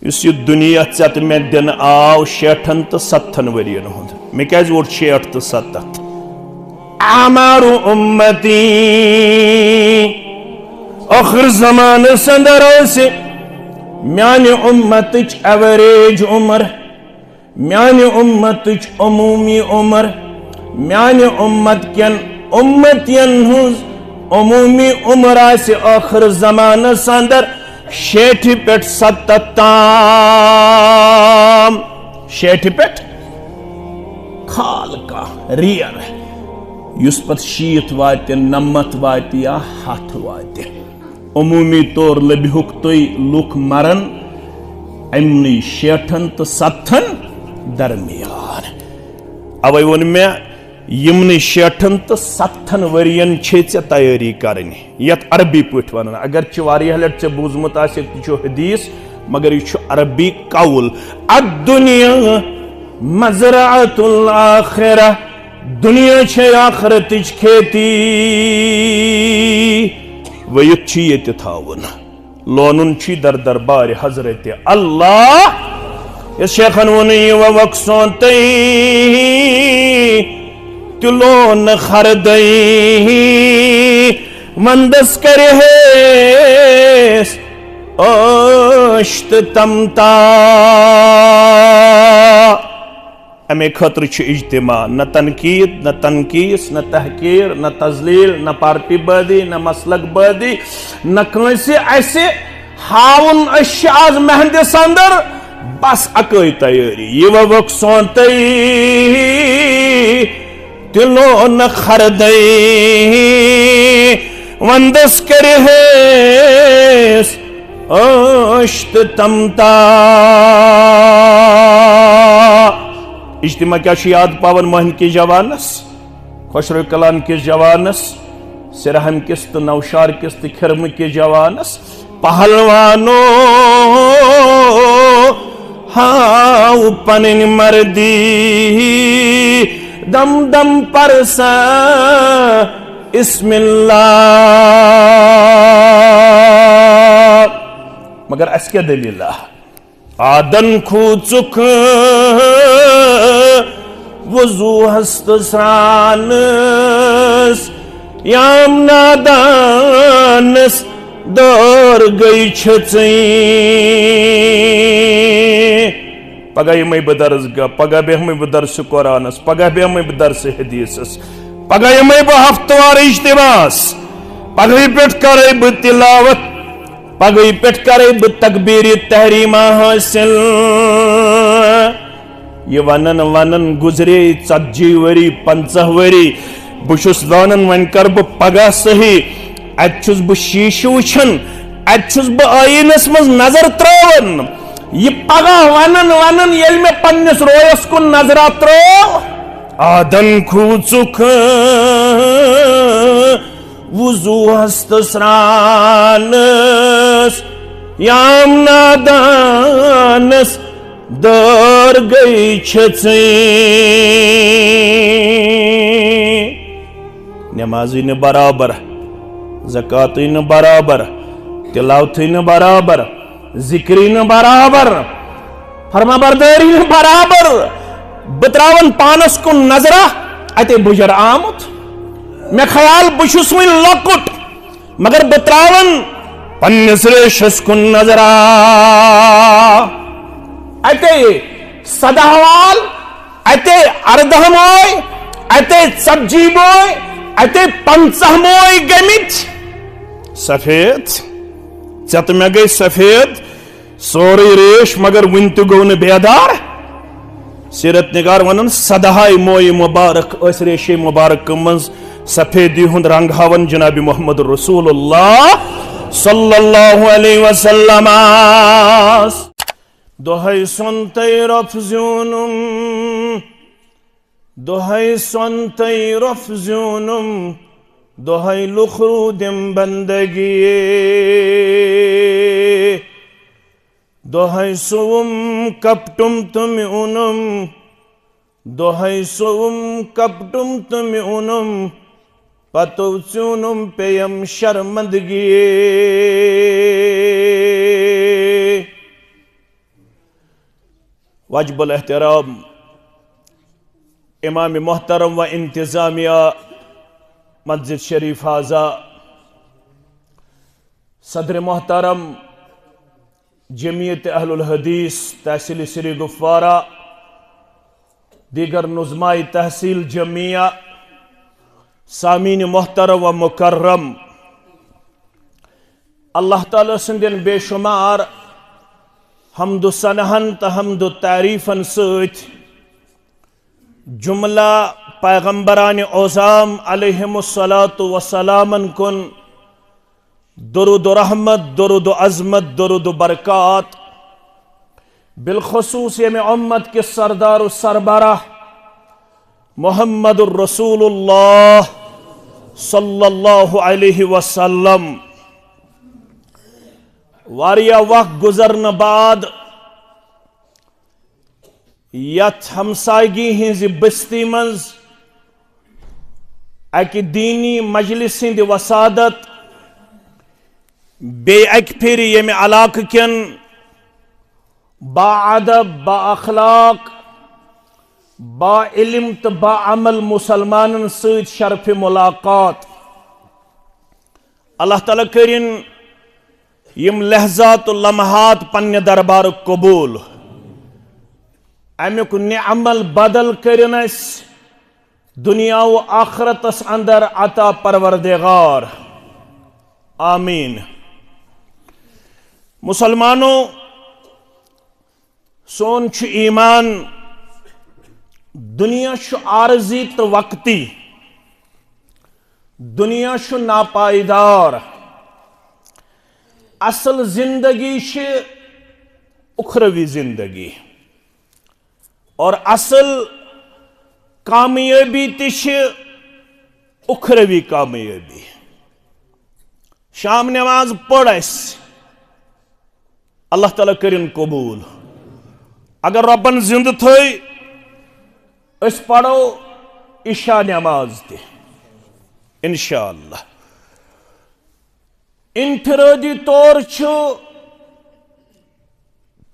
इस दुनिया चत मे दिन आव 60 तो 70 वरियन हुंद मे क्या वोट 60 तो 70 आमारु उम्मती आखिर जमाने संदर से म्याने उम्मतिच एवरेज उम्र म्याने उम्मतिच अमूमी उम्र म्याने उम्मत केन उम्मतियन हुज अमूमी उम्र आसे आखिर जमाने संदर 60 पे 70 ताम 60 पे खाल का रियर युस पत 60 वात 90 वात या 100 वात अमूमी तौर लबिहुक तुई लुक मरन अमनी 60 तो 70 दरमियान अवै वोन मे यमन 60 तो 70 वरियन तैयारी करनी यत अरबी पठ वन अगर लट ऐ बूजमुत हदीस मगर यह अरबी कौल अद्दुनिया मज़रअतुल आखिरा दुनिया छे आखिरतिच खेती वयुत ये थावन लोनुन दर दरबार हजरत अल्लाह इस शेखन वन वक्सों तिलो न खरदई मंदस करे ओश्त तमता अमे खतर इज्तिमा न तनकीद न तनकीस न तहकीर न तजलील न पार्टी बादी न मसलक बादी न कंसे ऐसे हाउन आज महंदे संदर बस अकई तैयारी ये वक्त सोनतई तिलो न खरदई वंदस करे ओश्त तमता इज्तिमा क्या याद पावन महन के जवानस खुशरो कलान के जवानस सिरहम किस तो नौशार किस तो खिरम के जवानस पहलवानो हाँ पनिन मर्दी दम दम परसा इस्मिल्लाह मगर अस क्या दलीला आदन खूचुक वजू हस्त स्रानस याम नादानस दौर गई छचई पगह यम बदर्स गा पगह बेहम बदर्स कुरानस पगह बेहम बदर्स हदीसस पगह यम हफ्तवार इज्तिमास पगह पे करे ब तिलावत पगह पे करे ब तकबीर तहरीमा हासिल ये वनन वनन गुजरे 40 वरी 50 वरी बुशुस वानन वन कर ब पगह सही अचुस ब शीश वुछन अचुस ब आईनस मज नजर त्रावन ये पगह वनन वनन येल में पन्नस रोयस कुन नजर त्रो आदन खूचुक वुजू हस्त स्रानस याम नादानस दर गई छचई नमाजी न बराबर ज़कात न बराबर तिलावत न बराबर जिक्री न बराबर फरमाबरदारी न बराबर बत्रावन पानस को नजरा अते बुजर आमुत मे ख्याल बुशुस वन लकुट मगर बत्रावन पन्नस रेशस को नजरा अते सदावाल अते अर्दह मोय अते सब्जी मोय अते 50 मोय गमित सफेद चत मे गई सफेद सोरे रेश मगर वन तो गो न बेदार सीरत निगार वन सदाहाय मोय मुबारक अस रेशे मुबारक मज सफेदी हुंद रंग हावन जनाबी मोहम्मद रसूलुल्लाह सल्लल्लाहु अलैहि वसल्लम दोहै सोनतै रफजूनुम दोहै सोनतै रफजूनुम दोहै लुखरूदिम बंदगी दोहै सुवुम कपटुम तुम उनुम दोहै सुवुम कपटुम तुम उनुम पतो चुनुम पेयम शर्मंदगी वजबुल एहतराम इमाम मोहतरम व इंतज़ामिया मस्जिद शरीफ हाजा, सदर मोहतरम जमीयत अहलुल हदीस तहसील श्री गुफवारा, दीगर नुज़माई तहसील जमिया, सामीन मोहतरम व मुकर्रम, अल्लाह ताला सिंदिन बेशुमार हमदु सनहन तो हमदु तारीफन सत जुमला पैगम्बरान ओज़ाम अलैहिमुस्सलातु वस्सलामन कुन दुरूद रहमत, दुरूद अज़मत, दुरूद बरक़ात, बिलखुसूस ये उम्मत के सरदार सरबराह मुहम्मदुर रसूलुल्लाह सल्लल्लाहु अलैहि वसल्लम वारिया वक्त गुजरन बाद यथ हमसायगी हिंज बस्ती मज अकि दीनी मजलिस हिंद वसादत बे अक फिर यमे इलाक़ कन बाअदब, बाअखलाक, बाइल्म तो बाअमल मुसलमानन सत शरफ मुलाकात। अल्लाह ताला करिन यम लहजात लम्हात पन्ने दरबार कबूल, अमुक निअमल बदल करिन दुनिया व आखरतस अंदर अता परवरदिगार, आमीन। मुसलमानों, सोन छु ईमान दुनिया छु आरजी तो वक्ती, दुनिया छु नापायदार, असल जिंदगी छु उखरवी जिंदगी और असल कामयाबी छु उखरवी कामयाबी। शाम नमाज पढ़ अल्लाह ताला करिन कबूल। अगर रब्बन जिंद थई अस पढ़ो इशा नमाज ते इंशाअल्लाह। इंफरादी तौर छु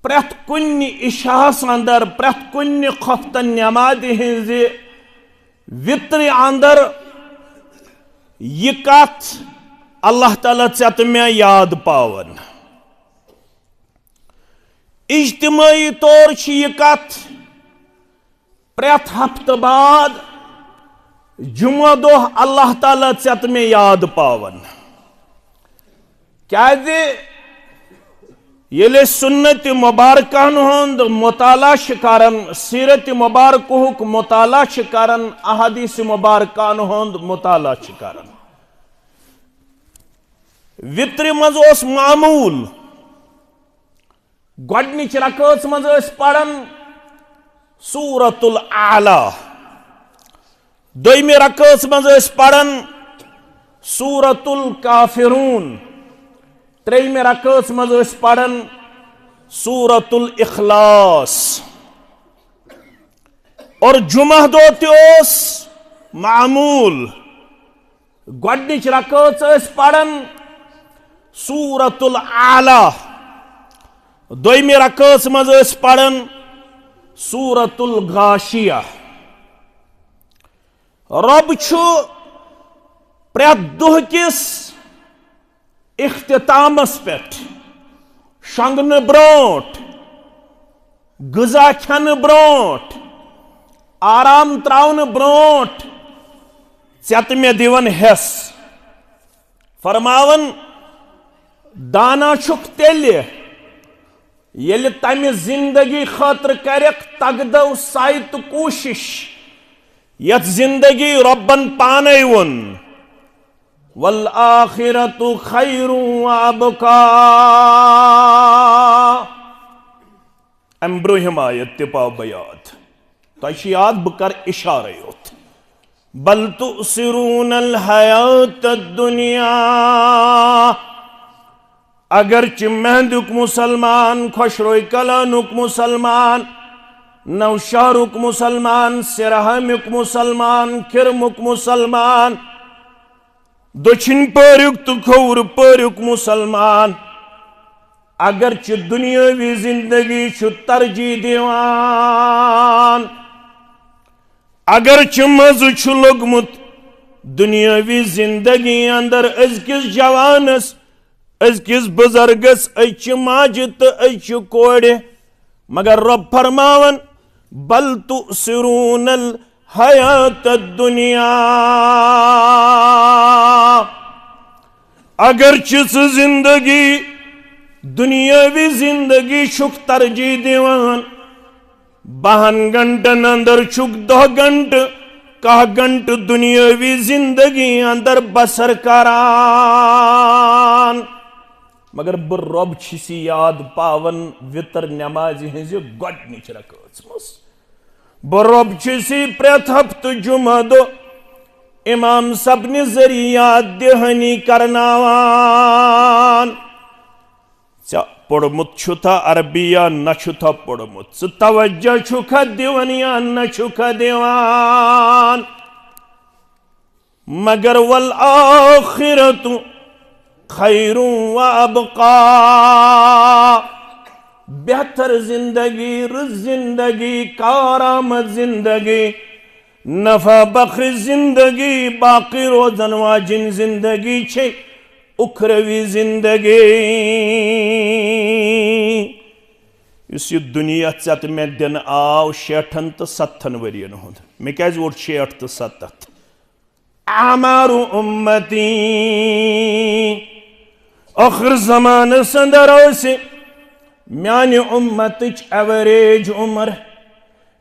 प्रथ कुन इशाहस अंदर, प्रथ कुन खफ्तन नमाज हिंज वित्र अंदर यह कथ अल्लाह ताला चत में याद पावन। इज्तिमाई तौर यह कथ प्रथ हफ्त बाद जुमा दोह अल्लाह ताला चत में याद पावन। क्या ये सुन्नत मुबारकन हुंद मुताला करन, सीरत मुबारकुक मुताला करन, अहादीस मुबारकन हुंद मुताला करन। वित्र मज ओस मामूल गोडनिच रकात मज पढ़न सूरतुल आला, दोयमे रकात मज पढ़न सूरतुल काफिरून, त्रेयमे रकात मज पढ़न सूरतुल इखलास। और जुमा दो त्योस मामूल गोडनिच रकात पढ़न सूरतुल आला, दोयमे रकात मज पढ़न सूरतुल गाशिया। रब छु प्रथ दुह किस इख्तितामस पेट शंगन ब्रोट, गजा खन ब्रोट, आराम त्रावन ब्रोट चत में दिवन हेस। फरमावन दाना छुक तेल ये तम जिंदगी खातर कर तगदव साइत कोशिश यथ जिंदगी रब्बन पाने वुन वल आखिरतु खैरु व अबका। अम ब्रोहिम आयत पाव बयात तश याद बह कर इशारे योत। बल तुसिरूनल हयात दुनिया, अगरच महदुक मुसलमान, खुशरोय कलानुक मुसलमान, नौशारुक मुसलमान, सिरहमुक मुसलमान, खिरमुक मुसलमान, दक्षिण परुक तो खौर परुक मुसलमान, अगर दुनियावी जिंदगी तरजीह दिवान, अगर मज़ लोगमुत दुनियावी जिंदगी अंदर अजकिस जवानस, अजकिस बुजुर्गस, अच माजि तो अच कोड़, मगर रब फरमावन बल तुसिरूनल हयात दुनिया। अगर जिंदगी दुनियावी जिंदगी तरजीह दिवान, 12 घंटन अंदर 10 घंटे 1 घंटे दुनियावी जिंदगी अंदर बसर करान, मगर बह रब छी याद पावन वितर नमाज हज गोडनिच रकात मस। बह रब छी प्रेथ हफ्त जुमा दो इमाम सबन जरिया दहनी करनावान। पोड़मुत छुथा अरबी या न छुथा पोड़मुत, तवज्जो छुखा दिवन या न छुखा दिवान, मगर वल आखिरतु खैरु व अबका। बेहतर जिंदगी, जिंदगी, कारामद जिंदगी, नफा बख्र जिंदगी, बाकी रोजन वाजिन जिंदगी छे उखरवी जिंदगी। इस दुनिया चत मे दिन आव 60 तो 70 वरियन हुंद, मे क्या वोट 60 तो 70। आमारु उम्मती आखिर जमान संदर से म्यान उम्मत एवरेज उम्र,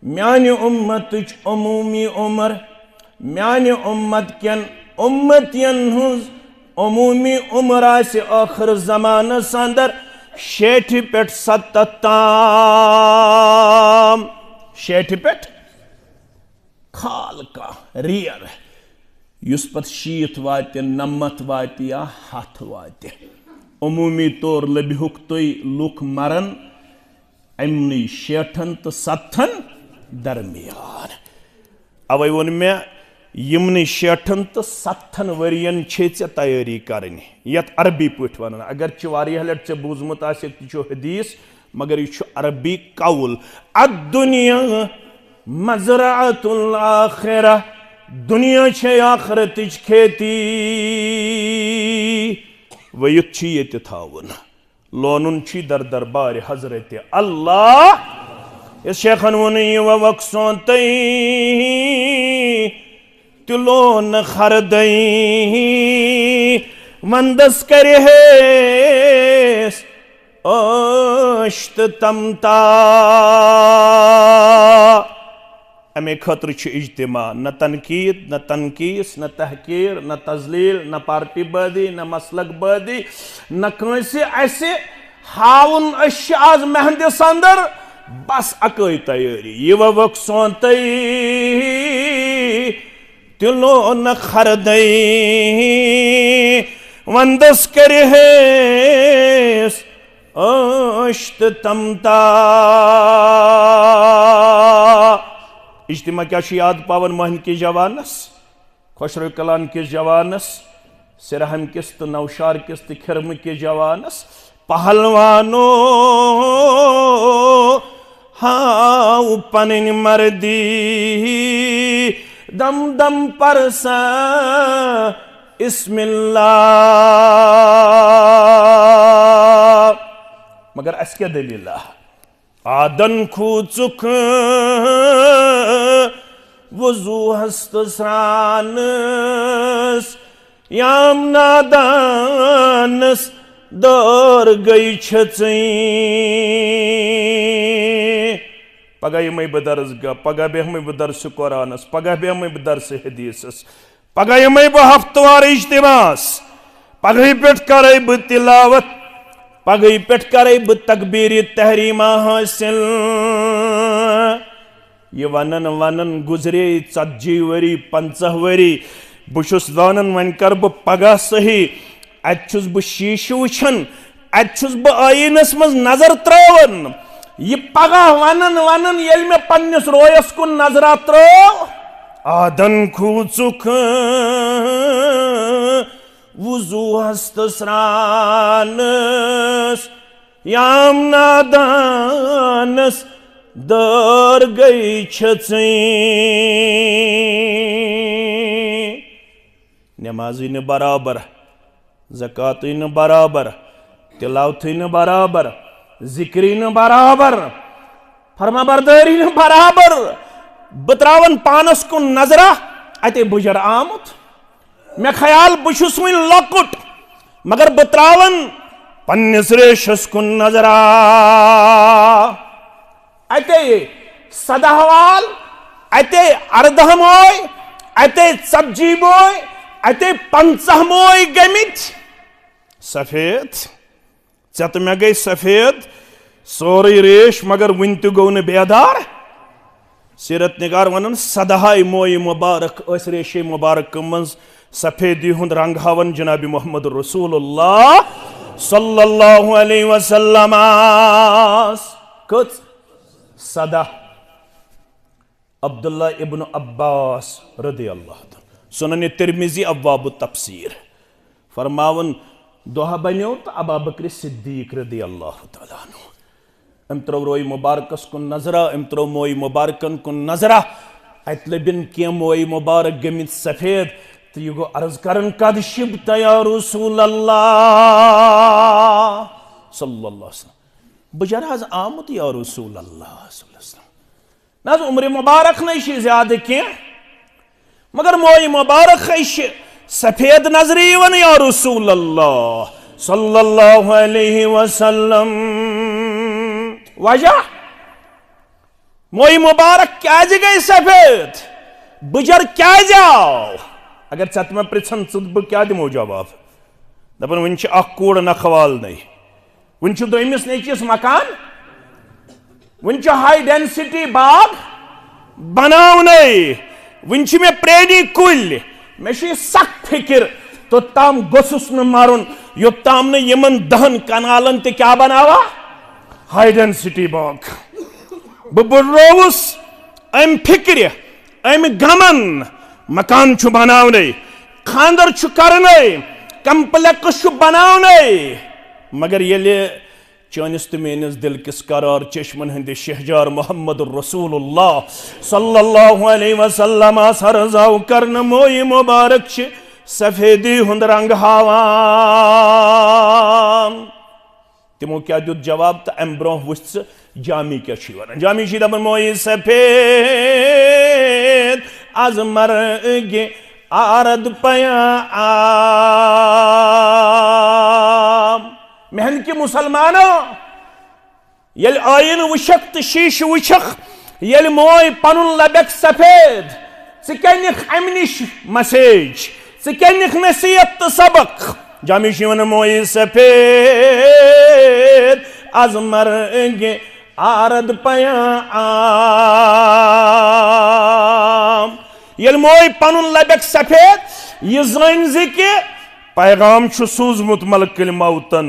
म्यान उम्मत अमूमी उम्र, म्यान उम्मत कन उम्मतियन हुज अमूमी उम्र से आखिर जमान अंदर 60 पे 70 ताम, 60 पे खाल का रियर युस पत 60 वात 90 वात या 100 वात। अमूमी तौर लबिहुक तुई लुक मरन अमनी 60 तो 70 दरमियान। अवै वोन मे यमन 60 तो 70 वरियन छे तैयारी करनी यत अरबी पठ वन। अगर वारिया लट चे बूजमुत आसे हदीस, मगर यह अरबी कौल। अद्दुनिया मज़राअतुल आखिरा, दुनिया छे आखिरतिच खेती। व युत ये थावन लोनुन दर दरबार हजरत अल्लाह। इस शेखन वन वक्सों तई तिलोन खरदई मंदस करे अश्त तमता। अमे खतर इज्तिमा, न तनकीद, न तनकीस, न तहकीर, न तजलील, न पार्टी बादी, न मसलक बादी, न कंसे ऐसे हाउन आज मेहंदिस अंदर बस अकई तैयारी। ये वक्त सोतई तिलो न खरदई वंदस करे अश्त तमता। इज्तिमा क्या याद पावन महन के जवानस, खुशरो कलान के जवानस, सिरहम किस तो नौशार किस तो खिरम के जवानस। पहलवानो हाँ पनिन मर्दी दम दम परसा इस्मिल्लाह। मगर अस क्या दलील आदन खूचुक वजू हस्त स्रानस याम नादानस दर गई छचई। पगह यमे बदर्स गा, पगह बेहमे बदर्स कुरानस, पगह बेहमे बदर्स हदीसस, पगह यमे ब हफ्तवार इज्तिमास, पगह पेट करे ब तिलावत, पगह पेट करे ब तकबीर तहरीमा हासिल। ये वनन वनन गुजरे 40 वरी 50 वरी बुशुस वानन वन कर ब पगह सही अचुस ब शीश वुछन, अचुस ब आईनस मज नजर त्रावन। ये पगह वनन वनन येल में पन्निस रोयस कुन नजरा त्राव आदन खूचुक वुजू हस्त स्रानस याम नादानस दर गई नमाजी न बराबर, ज़कात न बराबर, तिलावत न बराबर, जिक्री न बराबर, फरमाबरदारी न बराबर। बत्रावन पानस कुन नजरा अते बुजर आमुत। मे ख्याल बुशुस वन लकुट मगर बत्रावन पन्निस रेशस कुन नजरा अते सदाहवाल, अते अर्दह मोय, अते सब्जी मोय, अते 50 मोय गमित सफेद। चत मे गई सफेद सोरी रेश मगर वन त गो न बेदार। सीरत निगार वन सदाहाय मोय मुबारक अस रेशे मुबारक मज सफेदी हुंद रंग हावन जनाबी मोहम्मद रसूलुल्लाह सल्लल्लाहु अलैहि वसल्लम। कत सदा अब्दुल्ला इब्न अब्बास रदियल्लाहु अन्हु सुनन तिरमिजी अब्वाब तफसीर फरमावन दोहा बनो तो अबू बकर सिद्दीक रदियल्लाहु तआला अन्हु अम त्रो रोई मुबारकस कुन नजरा, अम त्रो मोई मुबारकन कुन नजरा। अत लबिन क्या मोई मुबारक गमित सफेद तो यह गो अर्ज करन कद शिब्त या रसूल अल्लाह सल्लल्लाहु अलैहि वसल्लम। बजर हज आमुत या रसूल अल्लाह सल्लल्लाहु अलैहि वसल्लम। ना उम्र मुबारक नहीं ज्यादा क्या मगर मोई मुबारक सफेद नजरी वन या रसूल अल्लाह सल्लल्लाहु अलैहि वसल्लम। वजह मोई मुबारक क्या गई सफेद बुजर क्या जाओ। अगर चत मे पृछन चुत बह क्या दिमो जवाब दपन वन कूड़ नखवाल नहीं वन दोमिस नचिस मकान वन हाई डेंसिटी बाग बनावने वन मे प्रेनी कुल मे सख फिक्र तोताम गोसुस न मारुन योताम न यमन 10 कनालन ते क्या बनावा हाई डेंसिटी बाग। बुर्रोवुस अम फिक्र अम गमन मकान छु बनावने खानदर छु करने कंप्लेक्स छु बनावने मगर ये चनिस तो मेनिस दिल किस करार चश्मन हंद शहजार मोहम्मद रसूलुल्लाह सल्लल्लाहु अलैहि वसल्लम सरजाव करन मोई मुबारक सफेदी हुंद रंग हावान। तिमो क्या दुत जवाब तो अम ब्रोह वुच जामी क्या वन जामी दपन मोई सफेद आज मरगे आरद पया मेहन के मुसलमानो यल आयन वुशक तो शीश वुशक यल मोय पनुन लबक सफेद क अम नश मसेज क नसीहत तो सबक जामी वन मोय सफेद आज मरगे आरद पया यल मोय पनुन लबक सफेद यह जन कि पैगाम सूजमुत मलकुल मौतन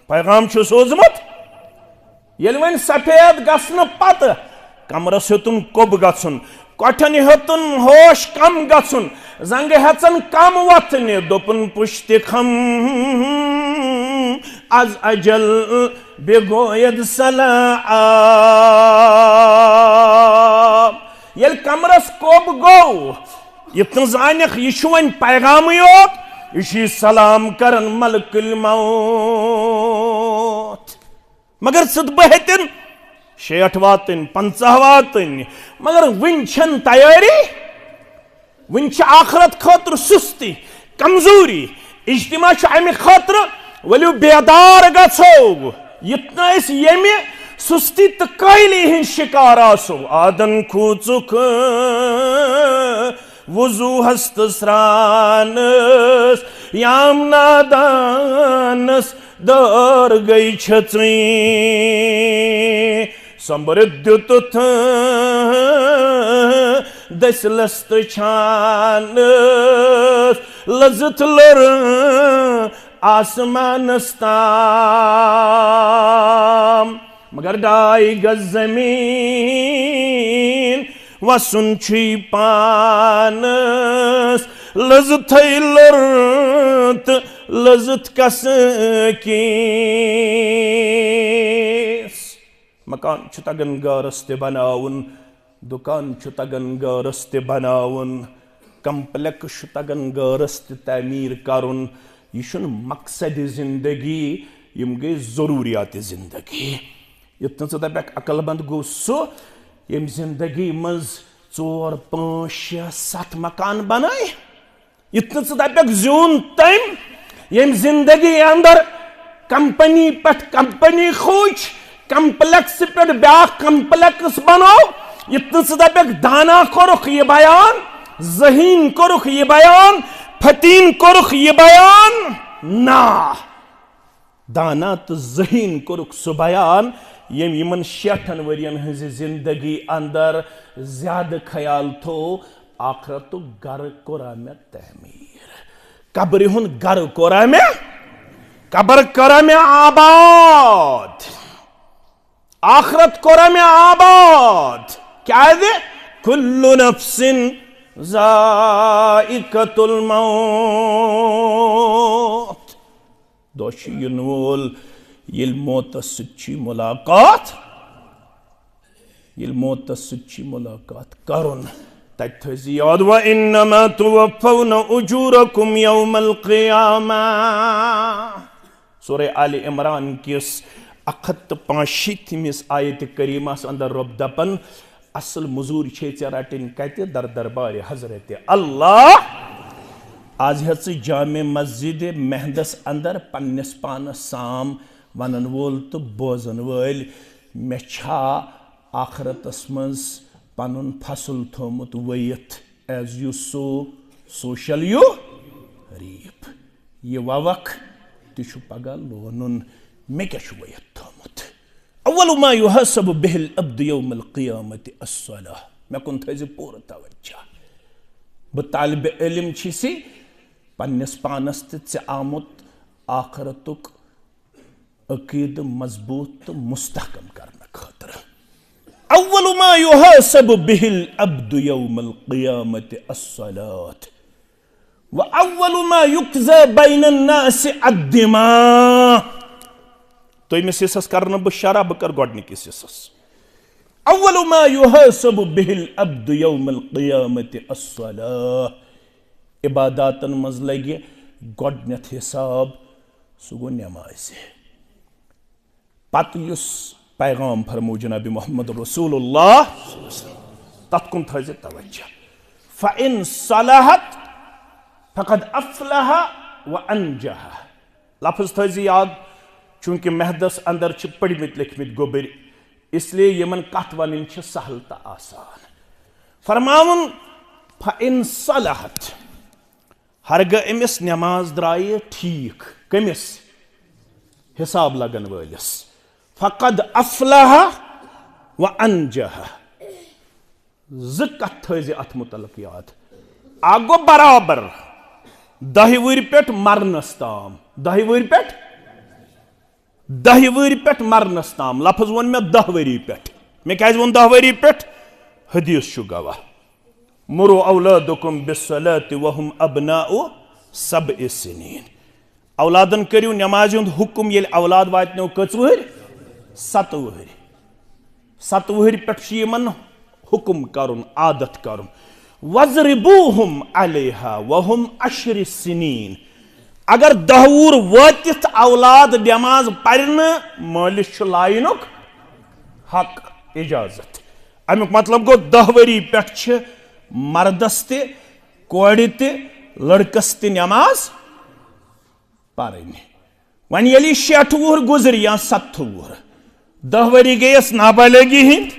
पैगाम सूजमुत यल वन सफेद गसन पत कमरस हेतुन कोब गन कठन हेतुन होश कम गन जंग हेचन कम वथने दोपन पुश्ति खम आज अजल बेगोयद सलाम। यल कमरस कोब गो इतन जानक यह वन पैगाम योत यह सलाम करन मलकुल मौत मगर सुत बहतिन 60 वातन 50 वातन मगर वन तैयारी वन आखरत खतर सुस्ती कमजोरी इज्तिमा अमि खतर वलु बेदार गो इतना ये सुस्ती तो कायली हिंद शिकार आसो आदन खूचुक वजू हस्त स्रानस याम नादानस दर गई छत्री समृद्ध दसलस्त छानस लजत लर आसमानस्ताम मगर डाई गज जमीन वसुन छी पानस लज थैलर लज़त कस कीस मकान छु तगन गारस ते बनाउन दुकान छु तगन गारस ते बनाउन कम्प्लेक्स छु तगन गारस ते तामीर करुन यह छुन मकसद जिंदगी यम गई जरूरियात जिंदगी युतन स दपक अकलमंद गो सो यम जिंदगी मज 4 5 6 7 मकान बनाए युतन स दपक जून तम यम जिंदगी अंदर कंपनी पट कंपनी खोज कम्प्लेक्स पे ब्या कम्प्लेक्स बनो युतन स दपक दाना कोरुख ये बयान जहीन कोरुख ये बयान फतीन कोरुख ये बयान ना दाना तो जहीन कोरुख सु बयान यम यमन 60 वरियन हज जिंदगी अंदर ज्यादा ख्याल थो आखरत घर कोरा में तहमीर कब्र हुन घर कोरा में कब्र कोरा में आबाद आखरत कोरा में आबाद क्या है कुल्लु नफ्सिन ज़ाइक़तुल मौत दोशी युनवोल ये मौत सच्ची मुलाकात करुन तथ्य याद व इन्नमा तुवफ़्फ़ौन उजूरकुम यौमल क़ियामा सूरह आले इमरान किस 185 आयत करीमास अंदर रब दपन असल मजूर छे रटिन कत दर दरबार हजरत अल्लाह आज हे जामे मस्जिद महदस अंदर पन्नस पानस साम वनन वोल तो बोजन वल मे छा आखरतस मज पनुन फसल थोमुत वयत as you sow so shall you reap ये ववक तिशु पगा लोनुन मे क्या वयत थोमुत अव्वल मा युहसब बिहिल अब्द यौमल क़ियामति अस्सलाह मे कुन थज पूर तवज्जो ब तालिब इल्म छिसी पन्नस पानस ते आमुत आखरतुक अकीद मजबूत तो मुस्तहकम करने खातिर अव्वल मा युहसब बिहिल अब्द यौमल क़ियामति अस्सलात व अव्वल मा युक्ज़ा बैनन नास अद्दिमा तो इमें हिस्सस कर बह शरा बह कर गोडनिकिस हिस्सस अव्वल मा युहसब बिहिल अब्द यौमल क़ियामति अस्सलाह इबादतन मज लगे गोडनेथ हिसाब सह गो नमाज पत युस पैगाम फरमो जनाब मोहम्मद रसूलुल्लाह तथ कुन थज तवज्जो फ़इन सलहत फ़क़द अफ़लह व अंजह लफ्ज़ थज याद चूंकि महदस अंदर पढ़मित लिखमित गोबर इसलिए यमन कथ वन सहल तो आसान फरमावन फ़इन सलहत हरग अमिस नमाज द्राय ठीक कमिस हिसाब लगन वलिस फ़क़द अफ़लह व अंजह कथ थज अथ मुतलक याद आगो बराबर 10 वुर पे मरनस ताम 10 वुर पे 10 वुर पे मरनस ताम लफ्ज़ वो मे 10 वरी पे मे क्या वो 10 वरी पे हदीस गवाह मुरु औलादकुम बिस्सलाति वहुम अबनाउ सबअ सिनीन औलादन करियो नमाज हुंद हुक्म ये औलाद वातनो कच वहर 7 वहर 7 वहर पे यमन हुक्म करुन आदत करुन वज़रिबूहुम अलैहा वहुम अशर सिनीन अगर 10 वुर वातिथ औलाद नमाज पढ़न मालिस लायनुक हक इजाजत अमुक मतलब गो 10 वरी पे मर्दस ते कोड़ ते लड़कस ते नमाज पढ़न वन ये 60 वुर गुजर या 70 वुर 10 वरी गयस नाबालिगी हिंद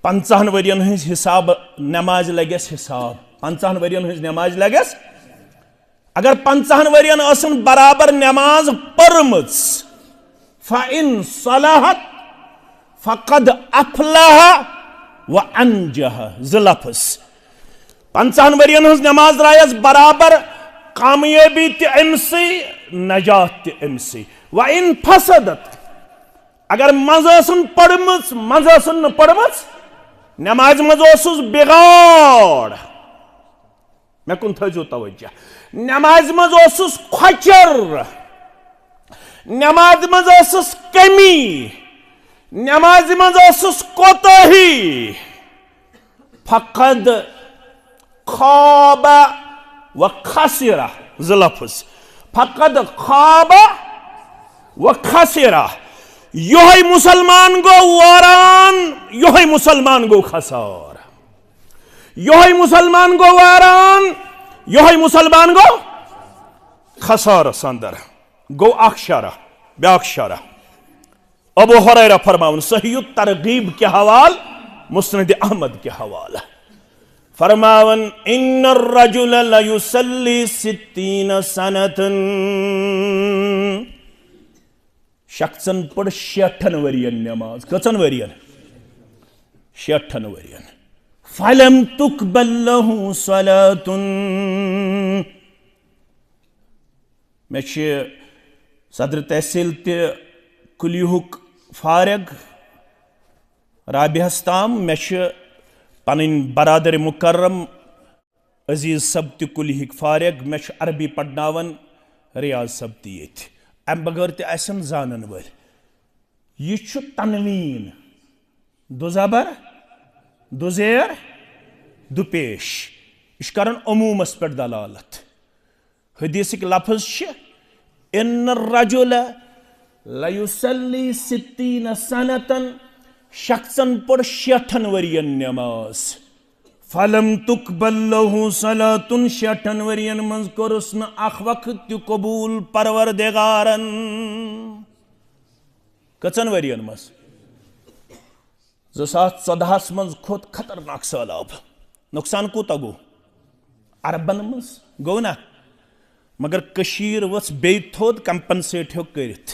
50 वरियन हज हिसाब नमाज लगस हिसाब 50 वरियन हज नमाज लगस अगर 50 वरियन असन बराबर नमाज पर्मज फ़इन सलहत फ़क़द अफ़लह व अंजह ज़लफ़स 50 वरियन हज नमाज द्रायस बराबर कामयाबी ते अमसी नजात ते अमसी व इन फसदत अगर मजन पढ़मच मजन न पढ़मच नमाज मज बिगाड़ मे कुन थो तवज्जो नमाज मज ओसुस खोचर, नमाज मज ओसुस कमी, नमाज मज ओसुस कोताही। फकद खाबा व खसिरा ज़लफ़्ज़, फकद खाबा व खसिरा। योही मुसलमान गो वारान, योही मुसलमान गो खसार, योही मुसलमान गो वारान, योही मुसलमान गो खसार संदर गो अक्षरा ब्याक्षरा। अबू हुरैरा फरमावन सही तरगीब के हवाल मुस्नद अहमद के हवाला फरमावन इन्न रजुल लयुसल्ली सित्तीन सनतन। शख्सन पढ़ 60 वरियन नमाज, कचन वरियन 60 वरियन। फलम तुकबल लहु सलातुन। मे सदर तहसील ते कुलियुक फारग राबिहस ताम। मे पन बरादर मुकर्रम अजीज सब ते कुलियुक फारग। मे अरबी पढ़नावन रियाज सब ते ये अम बगैर तन जानन वल। यह तनवीन दुजबर दुजेर दुपेश, यह कर अमूमस पे दलालत। हदीसिक लफ्ज इन रजुल लयुसल्ली सित्तीन सनतन। शख्सन पढ़ 60 वरियन नमाज। फलम तुकबल लहु सलातुन। 60 वरियन मज कोरुस न अख वक्त कबूल परवरदिगारन। कचन वरियन मज 2014 मज खोत खतरनाक सैलाब। नुकसान कूता गो अरबन मज गो ना, मगर कशीर वस बे थोद कंपनसेट हो करित।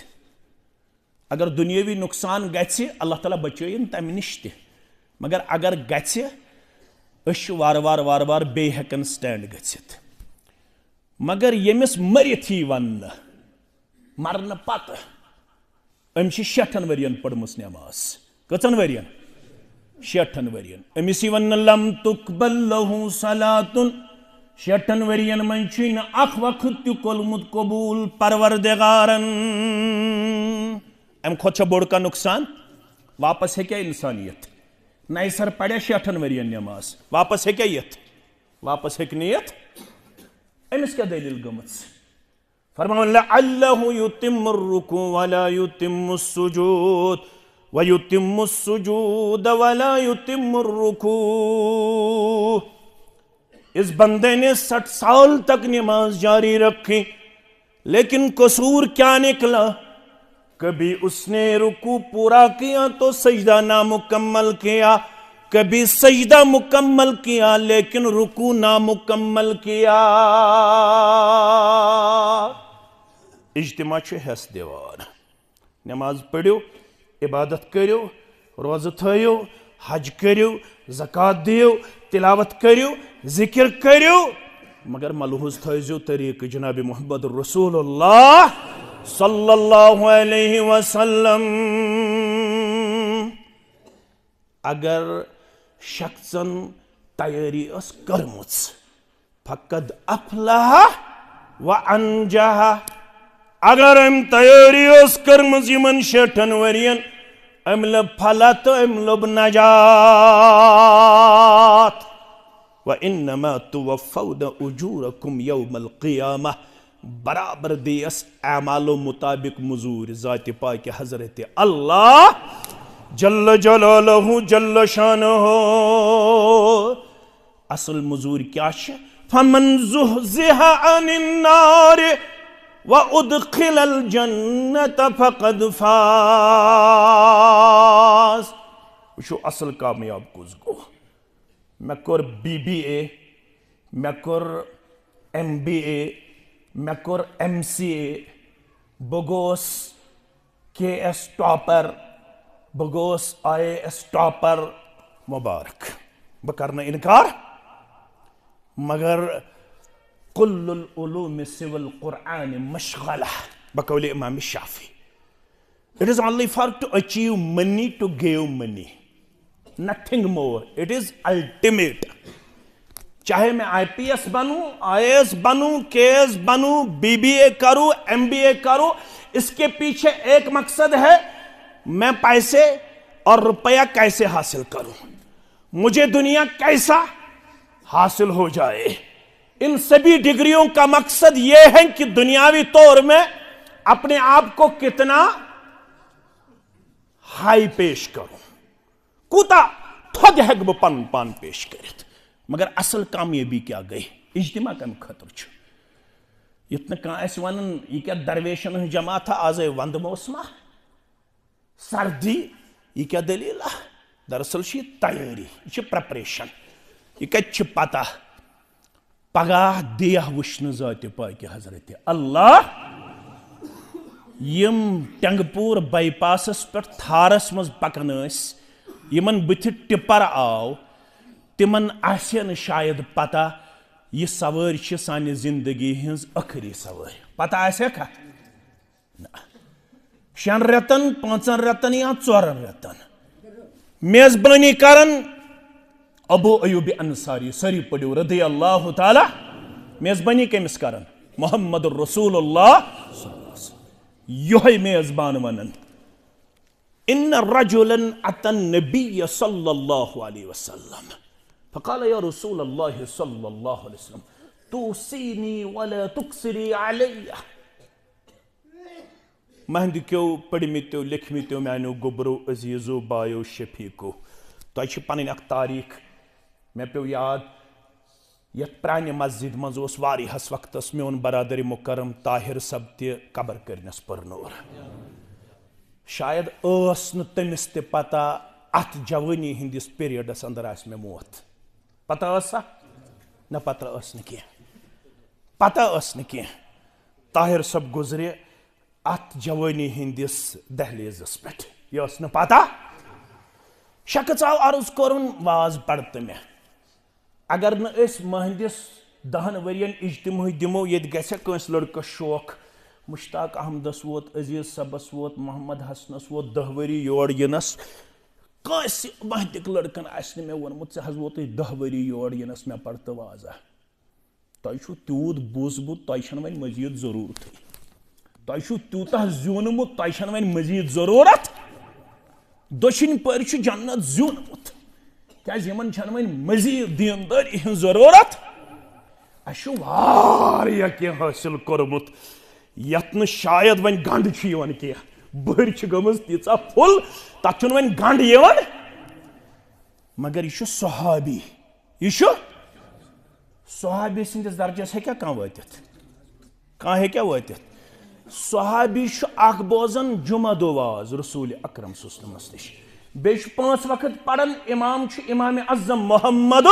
अगर दुनियावी नुकसान गछि अल्लाह ताला बचयन तम निश ते, मगर अगर गछि वार वार वार वार बे हेकन स्टैंड गच्छित। मगर यमिस मरित ही वन मरन पत अमिस 60 वरियन पढ़मुस नमाज। कचन वरियन 60 वरियन। अमिस वन लम तुकबल लहु सलातुन। 60 वरियन मन न अख वक्त कोलमुत कबूल परवरदिगारन। अम खोद बोड़ का नुकसान वापस है क्या इंसानियत। नई सर पड़े 60 वरियन नमाज, वापस है क्या यत, वापस है नीयत। अमिस क्या दलील गमत फरमावन लअल्लहु युतिम्मुर रुकू वला युतिम्मुस सुजूद व युतिम्मुस सुजूद वला युतिम्मुर रुकू। इस बंदे ने 60 साल तक नमाज जारी रखी, लेकिन कसूर क्या निकला? कभी उसने रुकू पूरा किया तो सजदा नामुकम्मल किया, कभी सजदा मुकम्मल किया लेकिन रुकू नामुकम्मल किया। इज्तिमा हेस दिवान। नमाज पढ़ो, इबादत करो, रोज़ थयो, हज करो, ज़कात दियो, तिलावत करो, जिक्र करो, मगर मलहूज थो तरीक़ जनाब मोहम्मद रसूलुल्लाह सल्लल्लाहु अलैहि वसल्लम। अगर शख्सन तैयारी कर्मुच फकद अफलाह व अंजह। अगर अम तैयारी कर्मुच यमन 60 वरियन अम लब फला तो अम लब नजात। व इन्नमा तुवफ़्फ़ौना उजूरकुम यौमल क़ियामह। बराबर दियस अमालो मुताबिक मजूर ज़ात पाक हज़रत अल्लाह जल्ल जलालहु जल्ल शानहु। असल मजूर क्या है? फमन ज़ुहज़िहा अनिन नार व उदखिलल जन्नत फ़क़द फ़ाज़। वुचो असल कामयाब कुछ गो। मे कोर BBA, मे कोर MBA, मे कोर MCA, बगोस KS टॉपर, बगोस IAS टॉपर। मुबारक, बह कर इनकार। मगर कुल्लुल उलूम सिवल कुरान मशगला बकौल इमाम शाफी। It is only for to achieve money, to give money, nothing more. It is ultimate. चाहे मैं IPS बनूं, IAS बनूं, KS बनूं, BBA करूं, MBA करूं, इसके पीछे एक मकसद है, मैं पैसे और रुपया कैसे हासिल करूं, मुझे दुनिया कैसा हासिल हो जाए। इन सभी डिग्रियों का मकसद यह है कि दुनियावी तौर में अपने आप को कितना हाई पेश करूं, कूता थोद हेक बह पन पान पेश करित, मगर असल कामयाबी क्या गई, इज्तिमा कम खतर युत वन यह क्या दरवेशन हज जमात आज वंद मौसमा सर्दी, यह क्या दलील, दरअसल तैयारी, यह प्रेपरेशन, यह कत पता पगह दिया वुश्न ज़ात पाक हजरत अल्लाह यम टंगपुर बाईपासस पे थारस मज पकन यमन बुथ टिपर आव तिमन आसन शायद पता यह सवार सानि जिंदगी हज आखिरी सवार, पता आसे का 6 रेतन 5 रेतन या 4 रेतन मेजबानी करन अबू अयूब अंसारी सरी पढ़ो रदी अल्लाह ताला, मेजबानी कमिस करन मोहम्मद रसूलुल्लाह, योह मेजबान वनन इन रजुलन अतन नबी सल्लल्लाहु अलैहि वसल्लम फक़ाल या रसूलल्लाह सल्लल्लाहु अलैहि वसल्लम तुसीनी वला तुक्सिरी अलैया। महंदिक्यो पढ़मित्यो लिखमित्यो मानो गोबरो अजीजो बायो शफीको, तो पन अख तारीख मे पे याद ये प्राने मस्जिद मज वारिहस वक्तस मोन बरादर मुकरम ताहिर सब तबर करनस परनोर, शायद तमिस पता अत जवानी हंदिस पीरियडस अंदर आस मे मौत, पता न पता कह, पता कह, ताहिर सब गुजरे अत जवानी हंदिस दहलीजस पे, यह न पता। शख्स आव अर्ज कोरुन वाज पढ़त मे, अगर न महंदिस 10 वरियन इज्तिमा दिमो ये गस लड़कस शौक, मुश्ताक अहमदस वोत, अजीज सबस वोत, मोहम्मद हसनस वोत 10 वरी योर यनस, कस महदिक लड़कन आसने मे वोनमुत हज वोत 10 वरी योर यनस मे पढ़त वाजा, तुम तूत बोजमुत तुम वन मजीद जरूरत, तुम तूतः ज्यूनमुत तुम वन मजीद जरूरत, दोशिन पर जन्नत ज्यूनमुत, क्या वन मजीद दीनदारी हज जरूरत, अह हासिल कोरमुत यत न शायद वन गंड कह, बहर गम तीचा फुल तथ वन गंड, मगर यह सहाबी, यह सहाबी सिंदिस दर्जस हेक्या कह वातित, कह हेक्या वातित, सहाबी अख बोजन जुमा दो वाज रसूल अकरम सल्लल्लाहु अलैहि वसल्लम, बे 5 वक्त पढ़न इमाम इमाम अज़्ज़म मोहम्मद,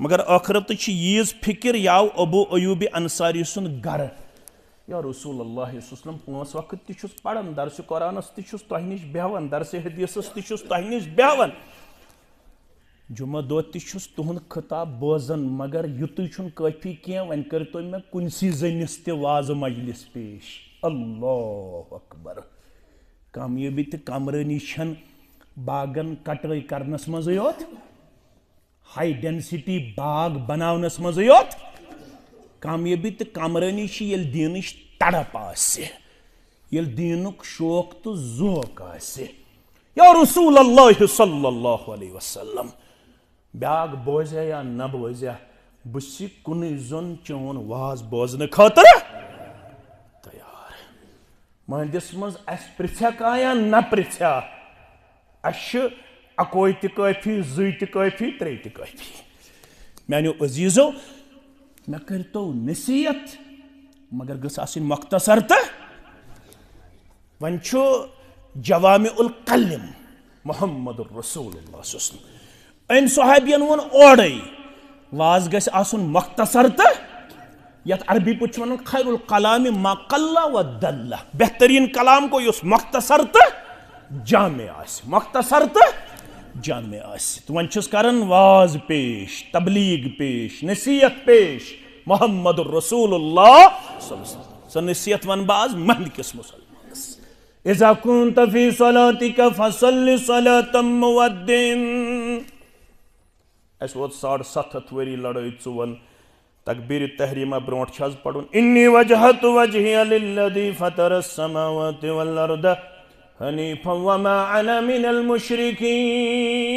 मगर आखरत यीज फिक्र याव अबू अयूब अंसारी सुन घर, या रसूल अल्लाह 5 वक्त तुस पढ़न, दरस कुरानस तुह निश बेहवन, दरस हदीसस तुह निश बेहवन, जुमा दो तुहद खिताब बोजन, मगर युत काफी कह, वन कर तो मे कुनसी जनिस वाज मजलिस पेश, अल्लाह अकबर। कामयाबी तो कमरानी छन बागन कटाई करनस मज योत, हाई डेंसिटी बाग बनावनस मज योत, कामयाबी तो कमरानी ये दीनच तड़प आसे, ये दीनुक शौक तो ज़ौक आसे, या रसूल अल्लाह सल्लल्लाहु अलैहि वसल्लम, ब्याग बोजा या न बोजा बसी कुन जोन चोन वाज बोजन खातर तैयार, महंदिस मज पृछा कह या न पृछा, अकोय काफी 2 काफी 3 काफी। मानो अजीजो मे करतो नसीहत, मगर गस आसिन मुख्तसर तो वन जवामि उल कलिम मोहम्मद रसूलुल्लाह सल्लल्लाहु अलैहि वसल्लम, अम सहाबियन वोन ओडे वाज गस आसुन मुख्तसर तो यत अरबी पे वन खैरुल कलाम मा कल्ला व दल्ला, बेहतरीन कलाम को युस मुख्तसर तो जामे आस, मुख्तसर तो जामे आस, तो वन करन वाज पेश, तबलीग पेश, नसीहत पेश मोहम्मद रसूलुल्लाह सल्लल्लाहु अलैहि वसल्लम, स नसीहत वन बाज महद किस मुसलमानस, इज़ा कुंत फी सलातिका फसल्लि सलातम मुवद्दिन, अस वोत 750 वरी लड़ाई चुवन तकबीर तहरीमा ब्रोट छज पढ़ुन इन्नी वजहतु वजहिया लिल्लज़ी फतरस समावाति वल अर्द हनीफन वमा अना मिनल मुशरिकीन।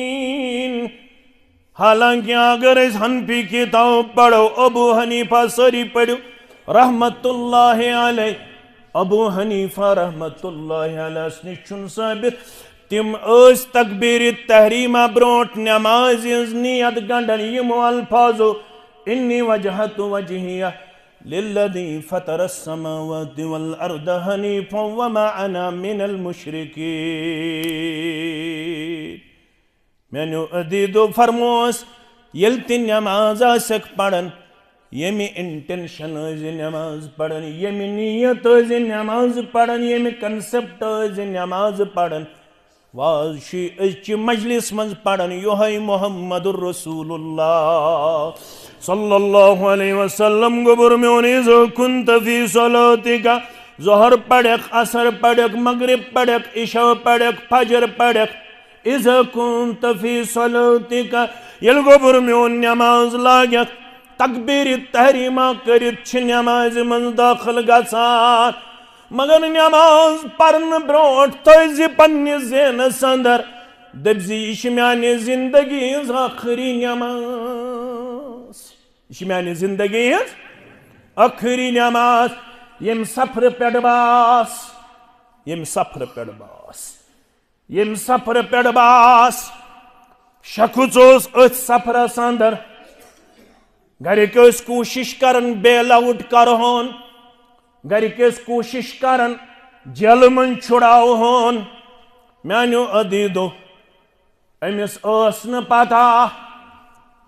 हालांकि अगर इस हनफी किताब पढ़ो अबू हनीफा सरी पढ़ो रहमतुल्लाहि अलैह अबू हनीफा रहमतुल्लाहि अलैह निचुन साबित तिम ओस तकबीर तहरीमा ब्रोट नमाज नियत गंडन यमो अल्फाजो इन्नी वजहतु वजहिया लिल्लज़ी फतरस समावाति वल अर्द हनीफन वमा अना मिनल मुशरिकीन। मैंने अदीदो फरमोस यल ति नमाज आसक पढ़न यमि इंटेंशन नमाज पढ़न यमि नियत नमाज पढ़न यमि कंसेप्ट नमाज पढ़न वाशी अच्छी मजलिस मंज पढ़न योहै मुहम्मदुर रसूलुल्लाह सल्लल्लाहु अलैहि वसल्लम गोबर में जो कुंत फी सलातिका ज़ोहर पढ़क असर पढ़क मगरिब पढ़क इशा पढ़क फजर पढ़क इज़ा कुंत फी सलातिका यल गोबर में नमाज लागक तकबीर तहरीमा करित छ नमाज मंज दाखिल गसान मगर नमाज पढ़न ब्रोट थोज पन्निस ज़हनस अंदर दपजी यह म्याने जिंदगी आखिरी नमाज यह म्याने जिंदगी आखिरी नमाज यम सफर पे बास यम सफर पे बास यम सफर पे बास शखुस अथ सफरस अंदर घरिक कोशिश करन बेल आउट करहोन घरिक कोशिश करन जेल मन छुड़ाओन म्यानो अदीदो अमिस न पता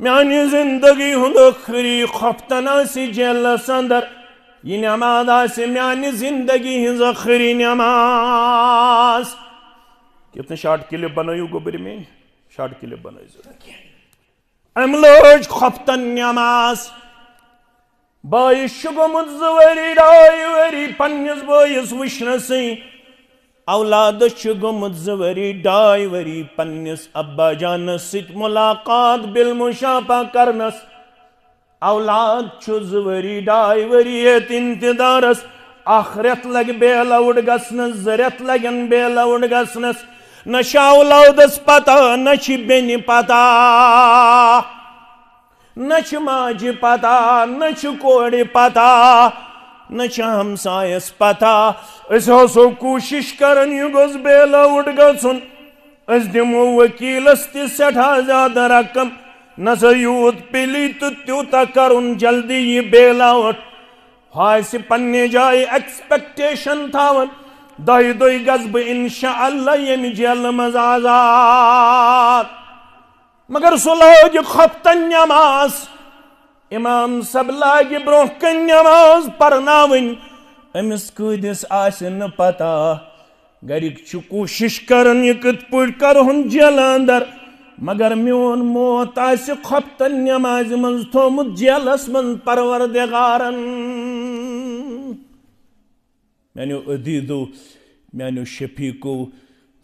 म्यानी जिंदगी हुंद आखिरी खफ्तन आसी जेलस अंदर यह नमाज आसी म्यानी जिंदगी हिंज आखिरी नमाज। कितने शॉर्ट क्लिप बनायू गोबर में शॉर्ट क्लिप बनाई अम लोज खफ्तन नमाज बायस गोमुत 2 वरी 2.5 वरी पन्निस बायस वुचनसै औलाद गोमुत 2 वरी 2.5 वरी पन्निस अब्बा जानस सित मुलाकात बिल मुशाफा करनस औलाद 2 वरी 2.5 वरी इंतदारस आखिरत लग बेल आउट गसनस 2 रेत लगन बेल आउट गसनस न औलादस पता न बेनि पता न माज पता न कोड़ पता न हमसायस पता असो कोशिश करन यह गोस बेल आउट गन दिमो वकीलस तठा ज्यादा रकम न यूत पिली तो त्यूता करुन जल्दी यह बेल आउट हास पन्ने जाए एक्सपेक्टेशन थावन 2 दोई गज बह इंशाअल्लाह यम जेल मज आजाद मगर सह लाग खफ्तन नमाज इमाम सब लाग ब्रोह कन नमाज पर्नावन अमिस कूदिस आसे न पता घरिक कोशिश करन यह कत पट करहुन जेल अंदर मगर मोन मौत आसे खफ्तन नमाज मज थोमुत जेलस मज परवरदिगारन। मैंने अदीदो मैंने शफीको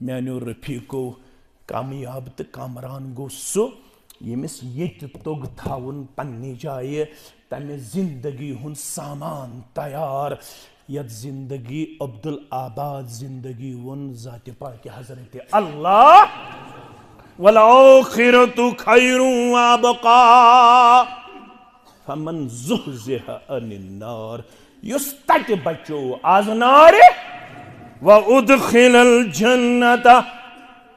मैंने रफीको कामयाब तो कामरान गो सो यमिस ये तोग थाउन पन्ने जाए तमे जिंदगी हुन सामान तैयार यद जिंदगी अब्दुल आबाद जिंदगी वन जाते पाक हजरत अल्लाह वल आखिरतु खैरु व अबका फमन ज़ुहज़िहा अनिन नार युस तट बचो आज नार व उदखिलल जन्नता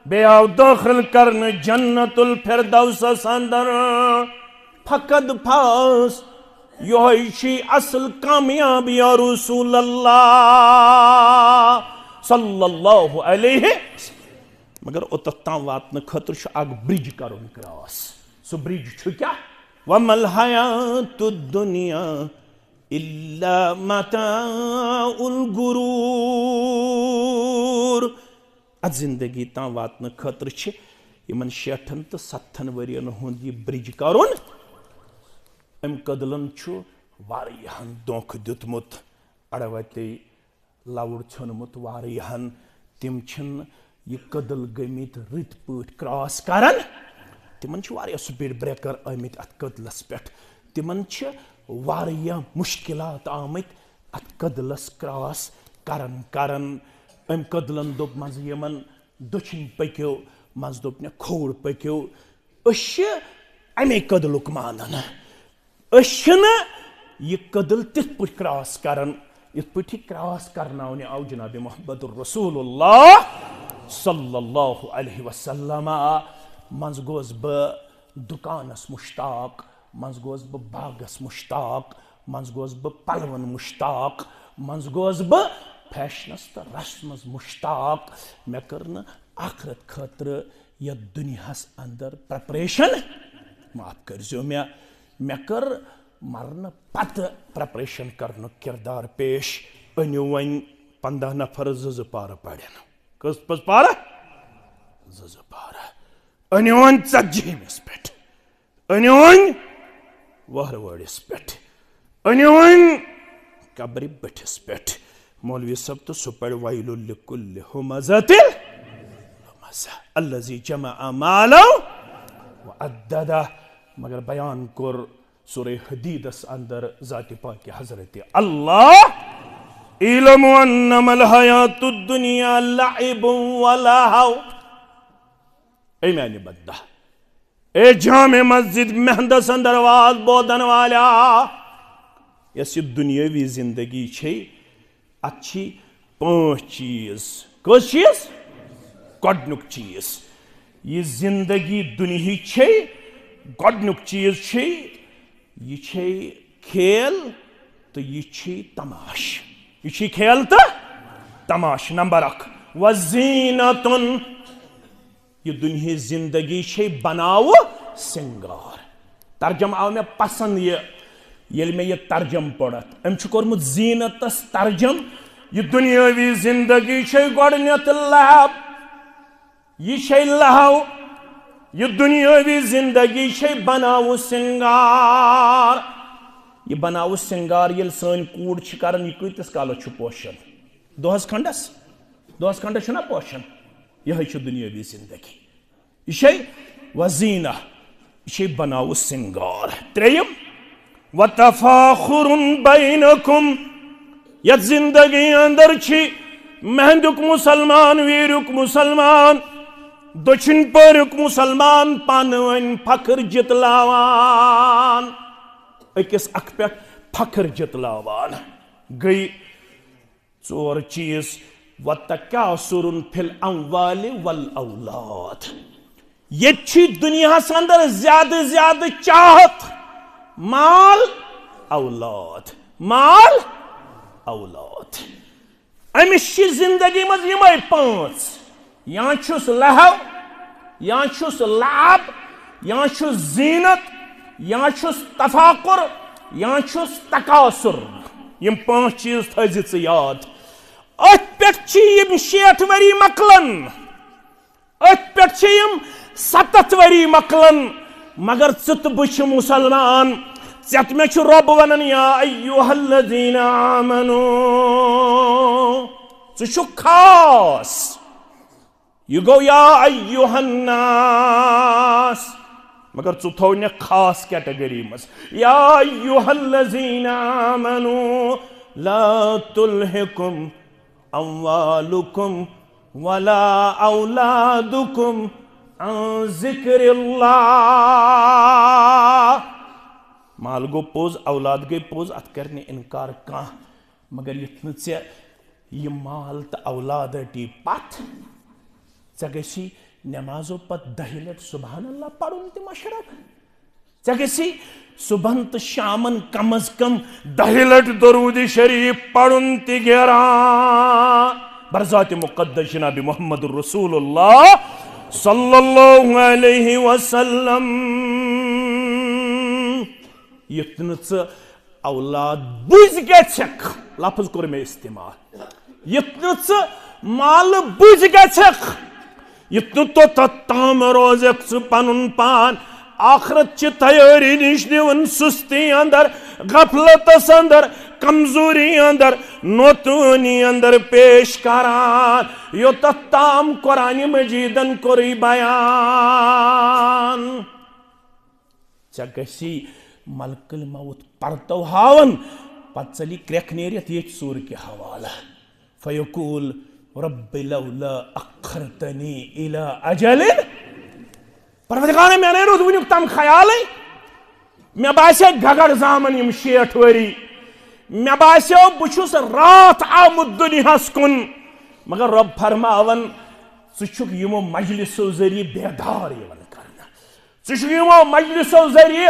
बेआव दाखिल करने जन्नतुल फिरदौस अंदर फकद फास योशी असल कामयाबी या रसूल अल्लाह सल्लल्लाहु अलैहि मगर ओतत्ता वातन खतर अग ब्रिज करुन क्रॉस सो ब्रिज छु क्या वमल हयातुद दुनिया इल्ला मताउल गुरूर अत जिंदगी ता वातन खतर यमन 60 तो 70 वरियन हुंद यह ब्रिज करुन अम कदलन वारियाहन दोख दितमुत अड़वते लवुड़ छुनमुत वारियाहन तिम यह कदल गमित रित पट क्रॉस करन तिमन स्पीड ब्रेकर आमित अत कदलस पे तिमन मुश्किलात आमित अत कदलस क्रॉस करन करन अम कदलन दोप मज यमन दक्षिण पक्यो मज दोप ने खोड़ पक्यो अमे कदलुक मानन यह कदल तिथ पे क्रॉस करन इत पे क्रॉस करनावने आव जनाब मोहम्मद रसूलुल्लाह सल्लल्लाहु अलैहि वसल्लम मज गोस ब दुकानस मुश्ताक मज गोस ब बागस मुश्ताक मज गोस ब पलवन मुश्ताक मज गोस ब फैशनस तो रस्मस मुश्ताक मे कर आखरत खतर यह दुनियास अंदर प्रेपरेशन माफ करजो मे कर मरन पत प्रेपरेशन करन किरदार पेश अनु वन 15 नफर ज पार पड़न कस पस पार ज पार अनु वन 40 पे अनु वन वहर वड़िस पे अनु वन कब्र बठिस पे मौलवी सब तो सुपड़ वाइलुल लिकुल्लि हुमज़तिल लुमज़ा अल्लज़ी जमअ माला व अद्ददा मगर बयान कर सूरह हदीदस अंदर ज़ात पाक हज़रत अल्लाह इल्मु अन्नमल हयातुद दुनिया लइबुन व लहव ए मैंने बंदा ए जामे मस्जिद मेहंदस अंदर आवाज बोदन वाला यस दुनियावी जिंदगी छे अच्छी 5 चीज कस चीज गडनुक चीज ये जिंदगी दुनिया छे गडनुक चीज छे ये छे खेल तो ये छे तमाश ये छे खेल तो तमाश नंबर 1 वज़ीनतुन ये दुनिया जिंदगी छे बनाव सिंगार तर्जम आव में पसंद ये में ये तर्जम पढ़त अम कोर्मुत जीनतस तर्जम ये दुनियावी जिंदगी छे गडनेत लहब ये छे लहव ये दुनियावी जिंदगी छे बनाव सिंगार ये बनाव सिंगार ये सन कूड़ करन ये कतिस कालो पोशन दोहस खंडस ना पोशन यह दुनियावी जिंदगी ये वज़ीना ये बनाव सिंगार 3 वतफाखुरुन बैनकुम यह जिंदगी अंदर छी मेहंदुक मुसलमान वीरुक मुसलमान दक्षिण परुक मुसलमान पानवन फखर जितलावान अकिस अख पे फखर जितलावान गई 4 चीज वतकासुरुन फिल अमवालि वल औलाद ये छी दुनिया अंदर ज्यादा चाहत माल औलाद अमिश जिंदगी मज यम 5 या छुस लहव या छुस लाभ या छुस जीनत या छुस तफाकुर या छुस तकासुर यम 5 चीज थज याद अथ पे 60 वरी मकलन अथ पे 70 वरी मकलन मगर चित बुछ मुसलमान चत में रब वन या अय्युहल्लज़ीना आमनू छु खास यह गो या अय्युहन्नास मगर छु थो ने खास कैटेगरी मस या अय्युहल्लज़ीना आमनू ला तुल्हिकुम अम्वालुकुम वला औलादुकुम अन ज़िक्रिल्लाह माल गो पोज औलाद गई पोज अत करने इनकार कह मगर युथ ये माल तो औलाद टी पत गी नमाजो पत 10 लट सुबहान अल्लाह पढ़ुन ते मशरफ गी सुबह तो शामन कम अज कम 10 लट दरूद शरीफ पढ़ुन ते गेरा बरज़ात मुक़द्दस जनाब मोहम्मद रसूलुल्लाह सल्लल्लाहु अलैहि वसल्लम युथ औलाद बुझ गछक लफ्ज कर में इस्तेमाल युथ माल बुझ गछक युथ तो तम रोजक पनुन पान आखरत च तैयारी निश निवन सुस्ती अंदर गफलतस अंदर कमजोरी अंदर नोतूनी अंदर पेश करान योत ताम कुरान मजीदन कोरी बयान चगसी मलकुल मौत परतो हावन पचली क्रैक नेरियत ये सूर के हवाला फयकूल रब्बि लौला अखरतनी इला अजलिन परवरदिगार मैंने रोज वुनुक तम ख्याल मे बासे घगड़ जामन यम 60 वरी मे बासे बुछुस रात आमुद दुनियास कुन मगर रब फरमावन सुछुक यमो मजलिसो जरिए बेदार यवन करना सुछुक यमो मजलिसो जरिए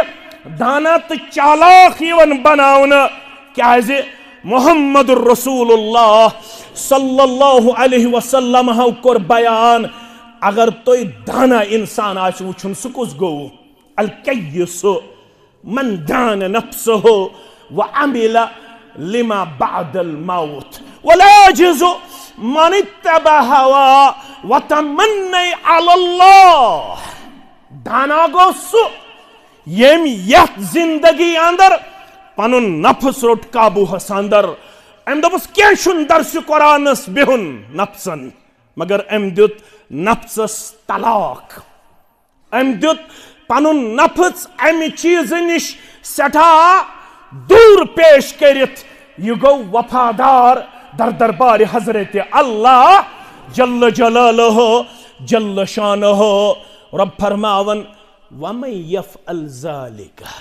दाना तो चालाक यवन बनावन क्या मोहम्मद रसूलुल्लाह सल्लल्लाहु अलैहि वसल्लम हाउ कोर बयान अगर तो दाना इंसान आज वुचुन सुकुस गो अल कय्यसु मन दान नफ्सहु व अमिला लिमा बअदल मौत वला यजु मन इत्तबा हवा व तमन्ना अल्लाह दाना गो सु यम यत जिंदगी अंदर पनुन नफ्स रोट काबू हस अंदर अम दोपस क्या दर्स कुरानस बिहुन नफ्सन मगर अम दुत नफ्सस तलाक अम दुत पनुन नफ्स अमि चीज निश सठा दूर पेश करित यह गो वफादार दर दरबार हजरत अल्लाह जल्ल जलालहु जल्ल शानहु रब फरमावन वमन यफअल ज़ालिका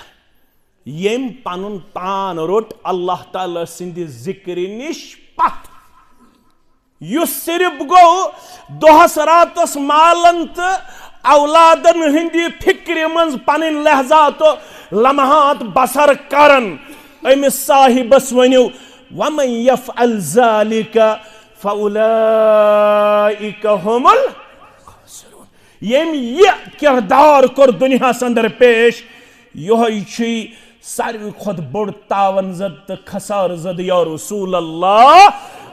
यम पनुन पान रोट अल्लाह ताला सिंदि जिक्र निश पत युस सिर्फ गो दोहस रातस मालन तो औलादन हिंदी फिक्र मंज पन लहजा तो लम्हात बसर करन अमिस साहिबस वनु वमन यफअल ज़ालिका फउलाइका हुमुल खासिरून यम ये किरदार कर दुनिया अंदर पेश यही सारी खुद बड़ तावन जद तो खसार जद या रसूल अल्लाह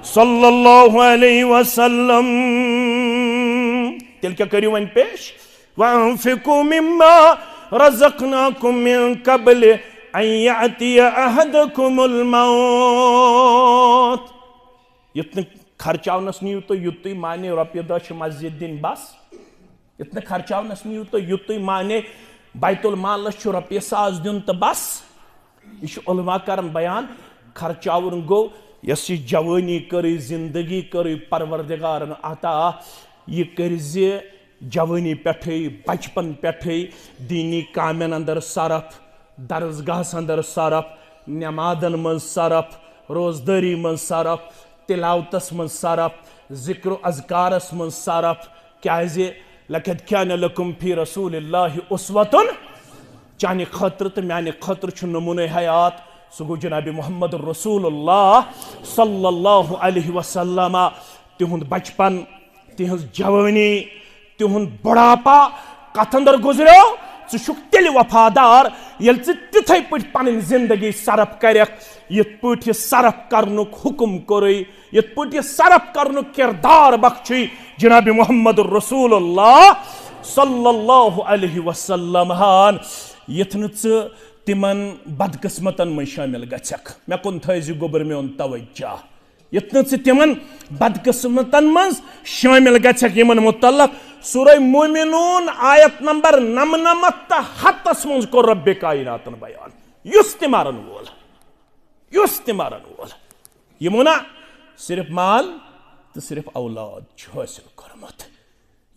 सल्लल्लाहु अलैहि वसल्लम तिल क्या करियो वन पेश वअनफिकू मिम्मा रज़क़नाकुम मिन क़ब्ल अन यअतिय अहदकुमुल मौत इतने खर्चावनस नहीं तो युत माने रुपये 10 मस्जिद दिन बस इतने खर्चावनस नहीं तो युत माने बैतुल माल रुपये 100 दिन तो बस यह उलमा कर बयान खर्चावन गो यस जवानी कर जिंदगी कर परवरदिगारन अता यह कर जवानी पे बचपन पे दीनी कामन अंदर सरफ दरसगाह अंदर सरफ नमादन मन सरफ रोजदारी मन सरफ तिलावतस मन सरफ जिक्र अज़कारस मन सरफ क्या लक़द कान लकुम फी रसूलिल्लाहि उस्वतुन चाने खतर तो माने खतर छु नमूने हयात सो गो जनाब मोहम्मद रसूलुल्लाह सल्लल्लाहु अलैहि वसल्लम तिहुंद बचपन तिहुंद जवानी तिहुंद बुढ़ापा कथ अंदर गुजरो छु तेल वफादार यल तिथे पे पन जिंदगी सरफ कर ये सरफ करनुक हुक्म कोर ये सरफ करनुक किरदार बख्शी जनाब मोहम्मद रसूलुल्लाह सल्लल्लाहु अलैहि वसल्लम हान यथन तिमन बदकिस्मतन में शामिल गछक मे कुन थी गोबर मे तवज्जा यथन तिमन बदकिस्मतन में शामिल गछक यमन मुतल्लक सूरह मोमिनून आयत नंबर 99 तो 100 मज को रब्बे कायनातन बयान युस तिमारन वोल यमुना सिर्फ माल तो सिर्फ औलाद हासिल कर्मत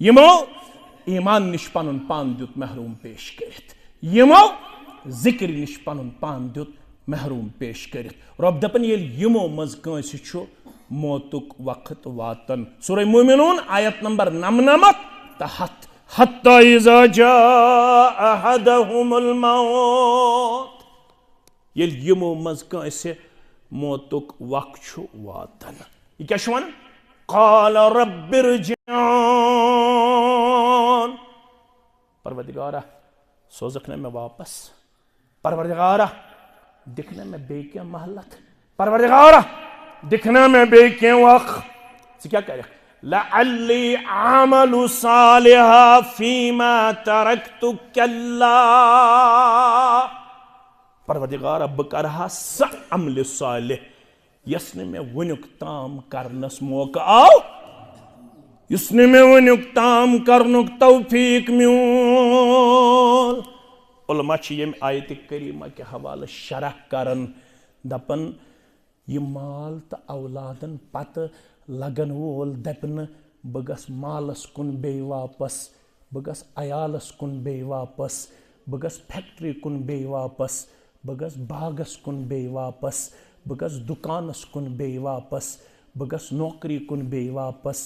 यमो ईमान निश पनुन पान दुत महरूम पेश करित यमो जिक्र निश पनुन पान दुत महरूम पेश करित रब दपन ये यमो मज कंस छु मौतुक वक्त वातन सूरह मोमिनून आयत नंबर 99 तो 100 हत्ता इज़ा जाअ अहदहुमुल मौत ये यमो मज कंस मौतुक वक्त छु वातन ये क्या वन क़ाल रब्बिरजिऊन परवरदिगारा सोजखने में वापस परवरदिगारा दिखने में बे क्या महलत परवरदिगारा दिखने में बे क्या वक्त क्या करे लअल्ली अमलु सालिहा फीमा तरक्तु कल्ला परवरदिगार बह करहा स अमल सालिह यस ने मे वुनुक ताम करनस मौका आव यस ने मे वुनुक ताम करनुक तौफीक म्यून उलमा यम आयत करीमा के हवाले शरह करन दपन यह माल तो औलादन पत लगन वोल दपन बह गस मालस कुन बे वापस बह गस अयालस कुन बे वापस बह गस फैक्ट्री कुन बे वापस बह गस बागस कुन बे वापस बह गस दुकानस कुन बे वापस बह गस नौकरी कुन बे वापस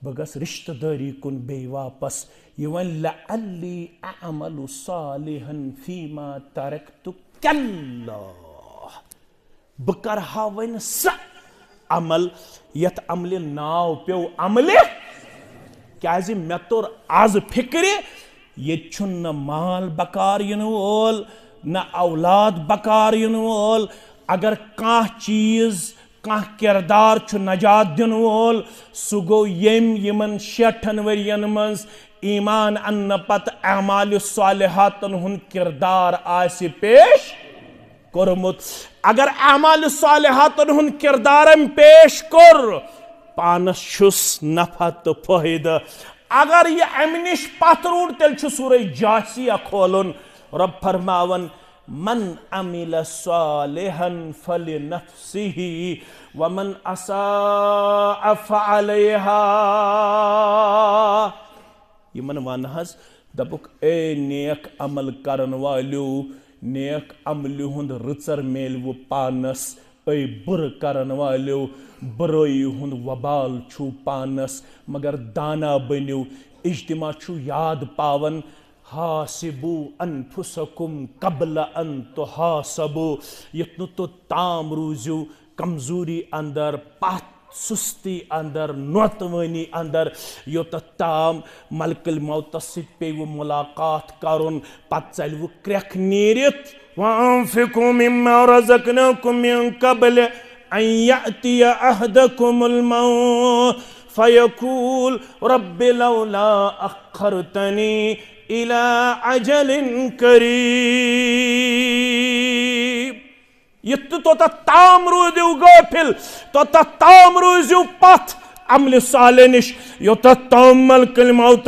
बह गस रिश्तेदारी कुन बे वापस यह वन लअल्ली अअमलु सालिहन फीमा तरक्तु कल्ला बह करहा वन स अमल यत अमल नाव पे अमल क्या मे तोर आज फिक्र ये न माल बकार इन वोल न औलाद बकार इन वोल अगर काह चीज काह किरदार नजात दिन वोल सह गो यमन 60 वरियन मज ईमान अन्न पत अमाल सालिहातन हुन किरदार आसि पेश कोरमुत अगर अमाल सालिहातन हुन किरदारम पेश कोर पानस छुस नफा तो फायदा अगर यह अमि निश पत रूट तेल सूरह जासिया खोलन रब फरमावन मन अमिल सालिहन फलिनफ्सिही वमन असाअ फअलैहा यमन वन हज दपुक ए नेक अमल करन वालियो नेक अमल हुंद रुचर मेल वो पानस ए बुर करन वालियो बुराई हुंद वबाल छु पानस मगर दाना बनियो इज्तिमा छु याद पावन हासिबु अनफुसकुम कबल अन तुहासबु यत्नु तो ताम रूजू कमजोरी अंदर पत सुस्ती अंदर नौतवानी अंदर योत ताम मलकल मौत पे वो मुलाकात करुन पत चल वो क्रख नीरित वअनफिकु मिम्मा रज़क़नाकुम मिन कबल अन यअतिय अहदकुमुल मौत फयकूल रब्बि लौला अख्खरतनी इला अजलिन करीब तो ताम रूजू गाफिल तो ताम रूजू पथ अमल साले निश योत ताम मलकल मौत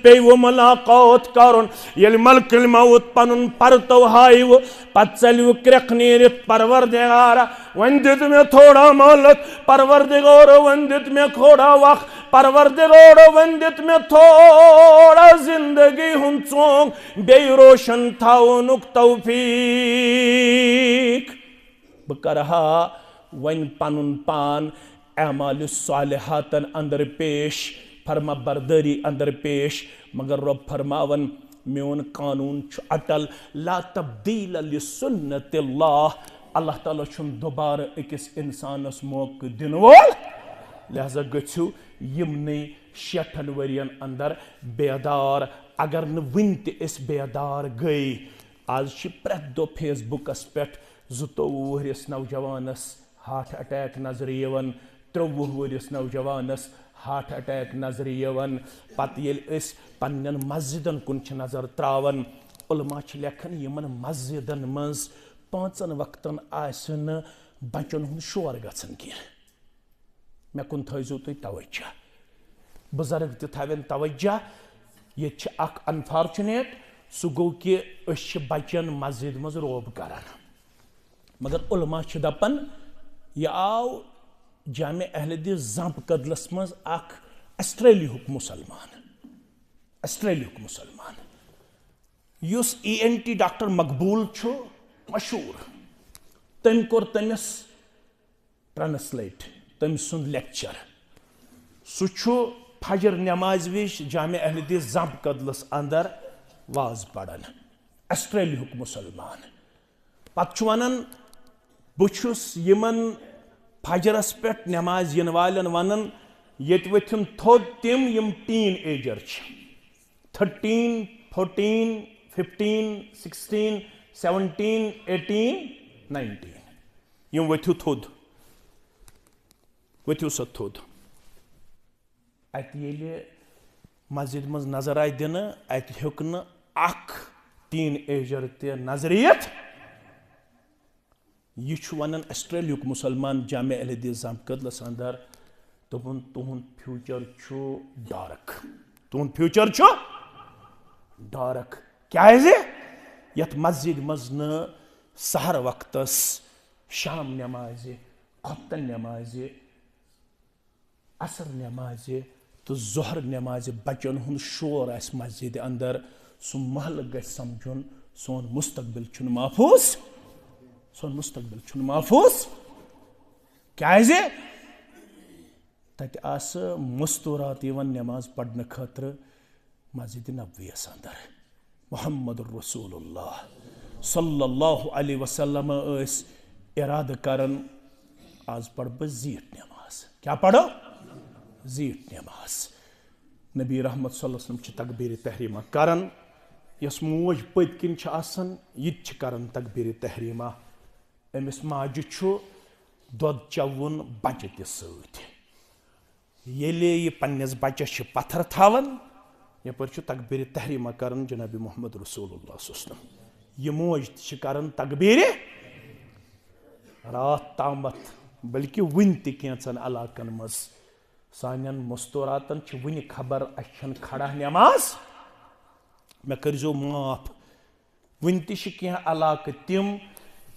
पे वो मुलाकात करन ये मलकल मौत पनुन परतो हाय वो पत चल क्रख नीरित परवरदिगार वन दित में थोड़ा मोहलत परवरदिगार वन दित में थोड़ा वक्त परवरदिगार वन दित में थोड़ा जिंदगी हुन चोंग बे रोशन थाउनुक तौफीक बह करहा वन पनुन पान अमाल सालिहातन अंदर पेश फरमा बरदरी अंदर पेश मगर रब फरमावन मेन कानून अटल ला तब्दील लिसुन्नतिल्लाह अल्लाह ताला छुन दोबारा अकिस इंसानस मौका दिन वोल लिहाजा गछु यमने 60 वरियन अंदर बेदार अगर न वन तस बेदार गई आज प्रेत दो फेसबुकस पे 22 वरिस नौजवानस हार्ट अटैक नजर यवन 23 वरिस नौजवानस हार्ट अटैक नजर यवन पत पन्न मस्जिदन कुन नजर त्रावन उलमा लेखन यमन मस्जिदन मज 5 वक्तन आसन बचन हुन शोर गछन की मे कुन थो तुम तवज्जो बुजुर्ग तवन तवज्जो ये अनफॉर्चुनेट सह गो कि बचन मस्जिद मज रोब करान मगर उलमा दपन यह आव जामे अहलदीस जंप कदलस मज अस्ट्रेलिया मुसलमान युस ENT डॉक्टर मकबूल छु मशहूर तम कोर तमिस ट्रांसलेट तम सुन लेक्चर सह फजर नमाज विश जामे अहलदीस जंप कदलस अंदर वाज पढ़न अस्ट्रेलिया मुसलमान पत वनान बुछुस यमन फजरस पे नमाज इन वालन वनान ये वथिम थोद तिम यम टीन एजर 13, 14, 15, 16, 17, 18, 19 यम वथु थोद वथु स थोद अत मस्जिद मज नजर आय दिन अत हेक टीन एजर ते नजर यित यह वन ऑस्ट्रेलिया मुसलमान जामिया अहल हदीस जामकदलस अंदर दोपन तुहद फ्यूचर डार्क, तुहद फ्यूचर डार्क क्या यथ मस्जिद मज न सहर वक्तस शाम नमाज खुतन नमाज असर नमाज तो जोहर नमाज बचन हुंद शोर आस मस्जिद अंदर सह महल ग समझुन सोन मुस्तकबिल छुन महफूज, सोन मुस्तकबिल छुन महफूज क्या तत आस मस्तूरात नमाज पढ़ने खतर मस्जिद नबवियस अंदर मोहम्मद रसूलुल्लाह सल्लल्लाहु अलैहि वसल्लम इराद करन आज पढ़ बह जीठ नमाज, क्या पढ़ो जीठ नमाज। नबी रहमत सल्लल्लाहु अलैहि वसल्लम तकबीर तहरीमा करन, यस मोज पतकिन यह करन तकबीर तहरीमा, अमिस माज दुध चवन बच्चे त सत येले यह पन्नस बच्चस पत्थर थावन यपर तकबीर तहरीमा करन जनाब मोहम्मद रसूलुल्लाह सल्लल्लाहु अलैहि वसल्लम। यह मोज करन तकबीर रात तामत बल्कि वन तन इलाकन मज सान मस्तूरातन वन खबर अन खड़ा नमाज मे करजो माफ वन तलाक तिम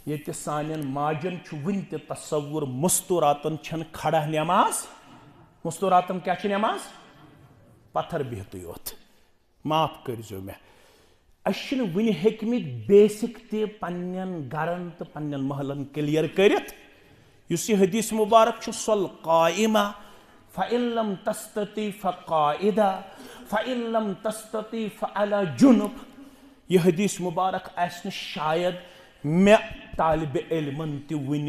ये सान माजन वन तस्वुर मस्तूरातन छन खड़ा नमाज, मस्तूरातन क्या नमाज पत्थर बिहत योत माफ करजो मे अन वन हेकमत बेसिक तन गरन तो पन्न महलन क्लियर करित युस यह हदीस मुबारक सल काइमा फ़इल्लम तस्तती फ़क़ाइदा फ़इल्लम तस्तती फ़अला जुनुब। यह हदीस मुबारक आसन शायद मे तालिब इल्मन त वन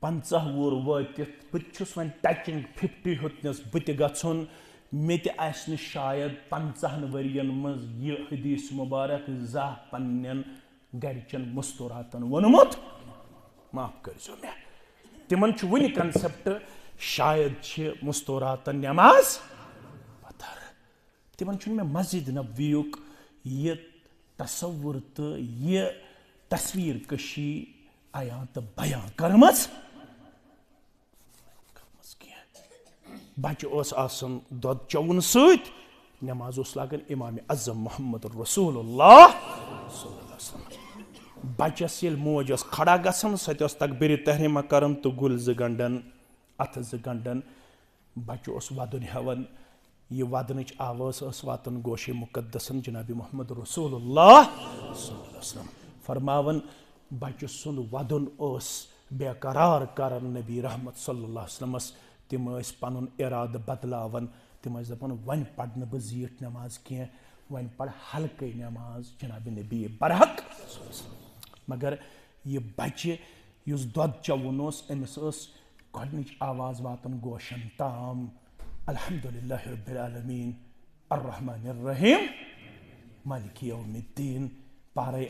50 वुर वातित बस वन टचिंग 50 होतनस बत गन मे तन शायद 50 वरियन मज यह हदीस मुबारक जा पन्न गरचन मस्तूरातन वोनमुत माफ करजो मे तिमन वन कंसेप्ट शायद मस्तूरातन नमाज पत्थर तिमन मे मस्जिद नबवियुक यह तस्वुर तो यह तस्वीर कशी आया तो बयां करमस बच्चे आसन दुध चवन सत नमाज लागन इमाम अज़म मोहम्मद रसूलुल्लाह सल्लल्लाहु अलैहि वसल्लम। बच्चस ये मोज खड़ा गसन सत तकबीर तहरीमा करन तो गुल ज गंडन अथ ज गंडन बच्चे वदन हेवन यह वदन आवाज वातन गोशे मुकद्दसन जनाब मोहम्मद रसूलुल्लाह सल्लल्लाहु अलैहि वसल्लम फरमावन बच्चे सुंद वदन बेकरार करन नबी रहमत सल्लल्लाहु अलैहि वसल्लम तिम पन इराद बदलावन तिम दपान वन पढ़ बह जीठ नमाज कह वन पढ़ हल्क नमाज जनाब नबी बरहक मगर यह बच्चे युस दुध चवन अमिस गडनिच आवाज वातन गोशन ताम अल्हम्दुलिल्लाहि रब्बिल आलमीन अर्रहमानिर रहीम मालिक यौमिद्दीन पारे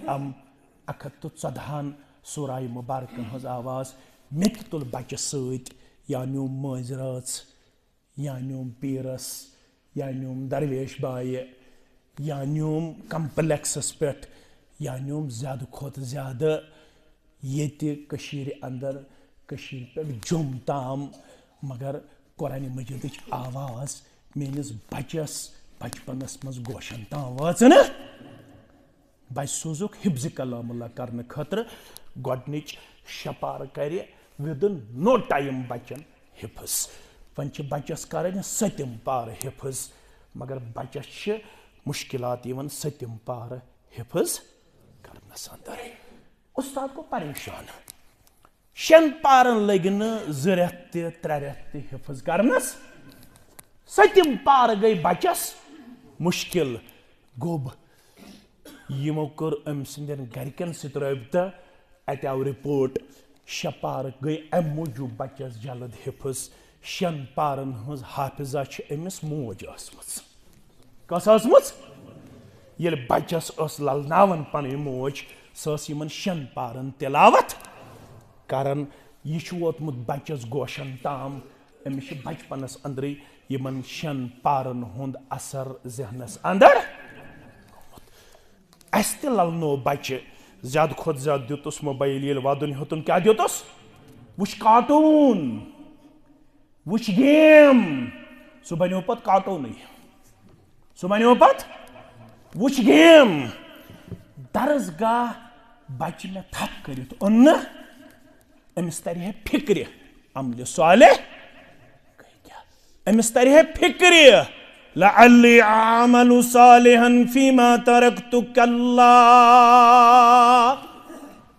114 सूरा मुबारकन हज आवाज मे तुल बच्चे सत या न्यूम मज राच या न्यूम पीरस या न्यूम दरवेश बाय या न्यूम कम्प्लेक्सस पे या न्यूम ज्यादा खोत ज्यादा ये अंदर पे जुम ताम मगर कुरान मजीद आवाज मेनिस बचस बचपनस मज गोशन ताम वाचन बच सोजुक हिब्ज कलामुल्लाह करने खतर गडनिच शपार कर विदिन नो टाइम बचन हिफज वन बचस कर 7 पार हिफज मगर बचस मुश्किलात सतम पार हिफज करनस अंदर उस्ताद को परेशान 6 पारन लगन 2 रेत 3 रेत हिफज करनस 7 पार गई बचस मुश्किल गोब यमो कर अम सिंदन गरकन सत रबता अत आव रिपोर्ट 6 पार गई अम मूजूब बचस जल्द हिफज 6 पारन हज हाफिजा अमिस मोज कस ये बचस ललनावन पन मोज सन 6 पारन तिलावत करन यह वोतमुत बचस गोशन ताम अमिस बचपनस अंदर यमन 6 पारन हुंद असर जहनस अंदर अस ललनो बच्चे ज्यादा खुद ज्यादा दितुस मोबाइल ये वादुन होतुन क्या दितुस वुच कार्टून वुच गेम सो बनो पत कार्टून सो बनो पत वुच गेम दरसगाह बच्चे में थप करित ओन अमिस तरह फिक्र अमल सालेह अमिस तरह फिक्र लअल्ली आमलु सालिहन फीमा तरक्तु कल्ला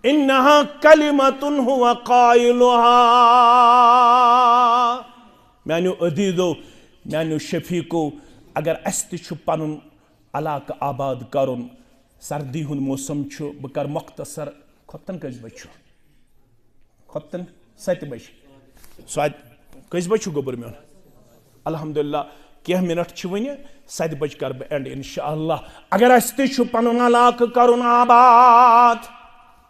इन्नहा कलिमतुन हुवा काइलुहा। म्यानो अदीदो म्यानो शफीको अगर अस्ति छु पनुन इलाका आबाद करुन सर्दी हुन मौसम छु बह कर मुख्तसर खतन कस बज खतन 7 बज कस बज गोबर म्योन अल्हम्दुलिल्लाह कह मिनट वन 7 बज कर बह एंड इंशाअल्लाह। अगर अस्ति छु पनुन इलाका करुन आबाद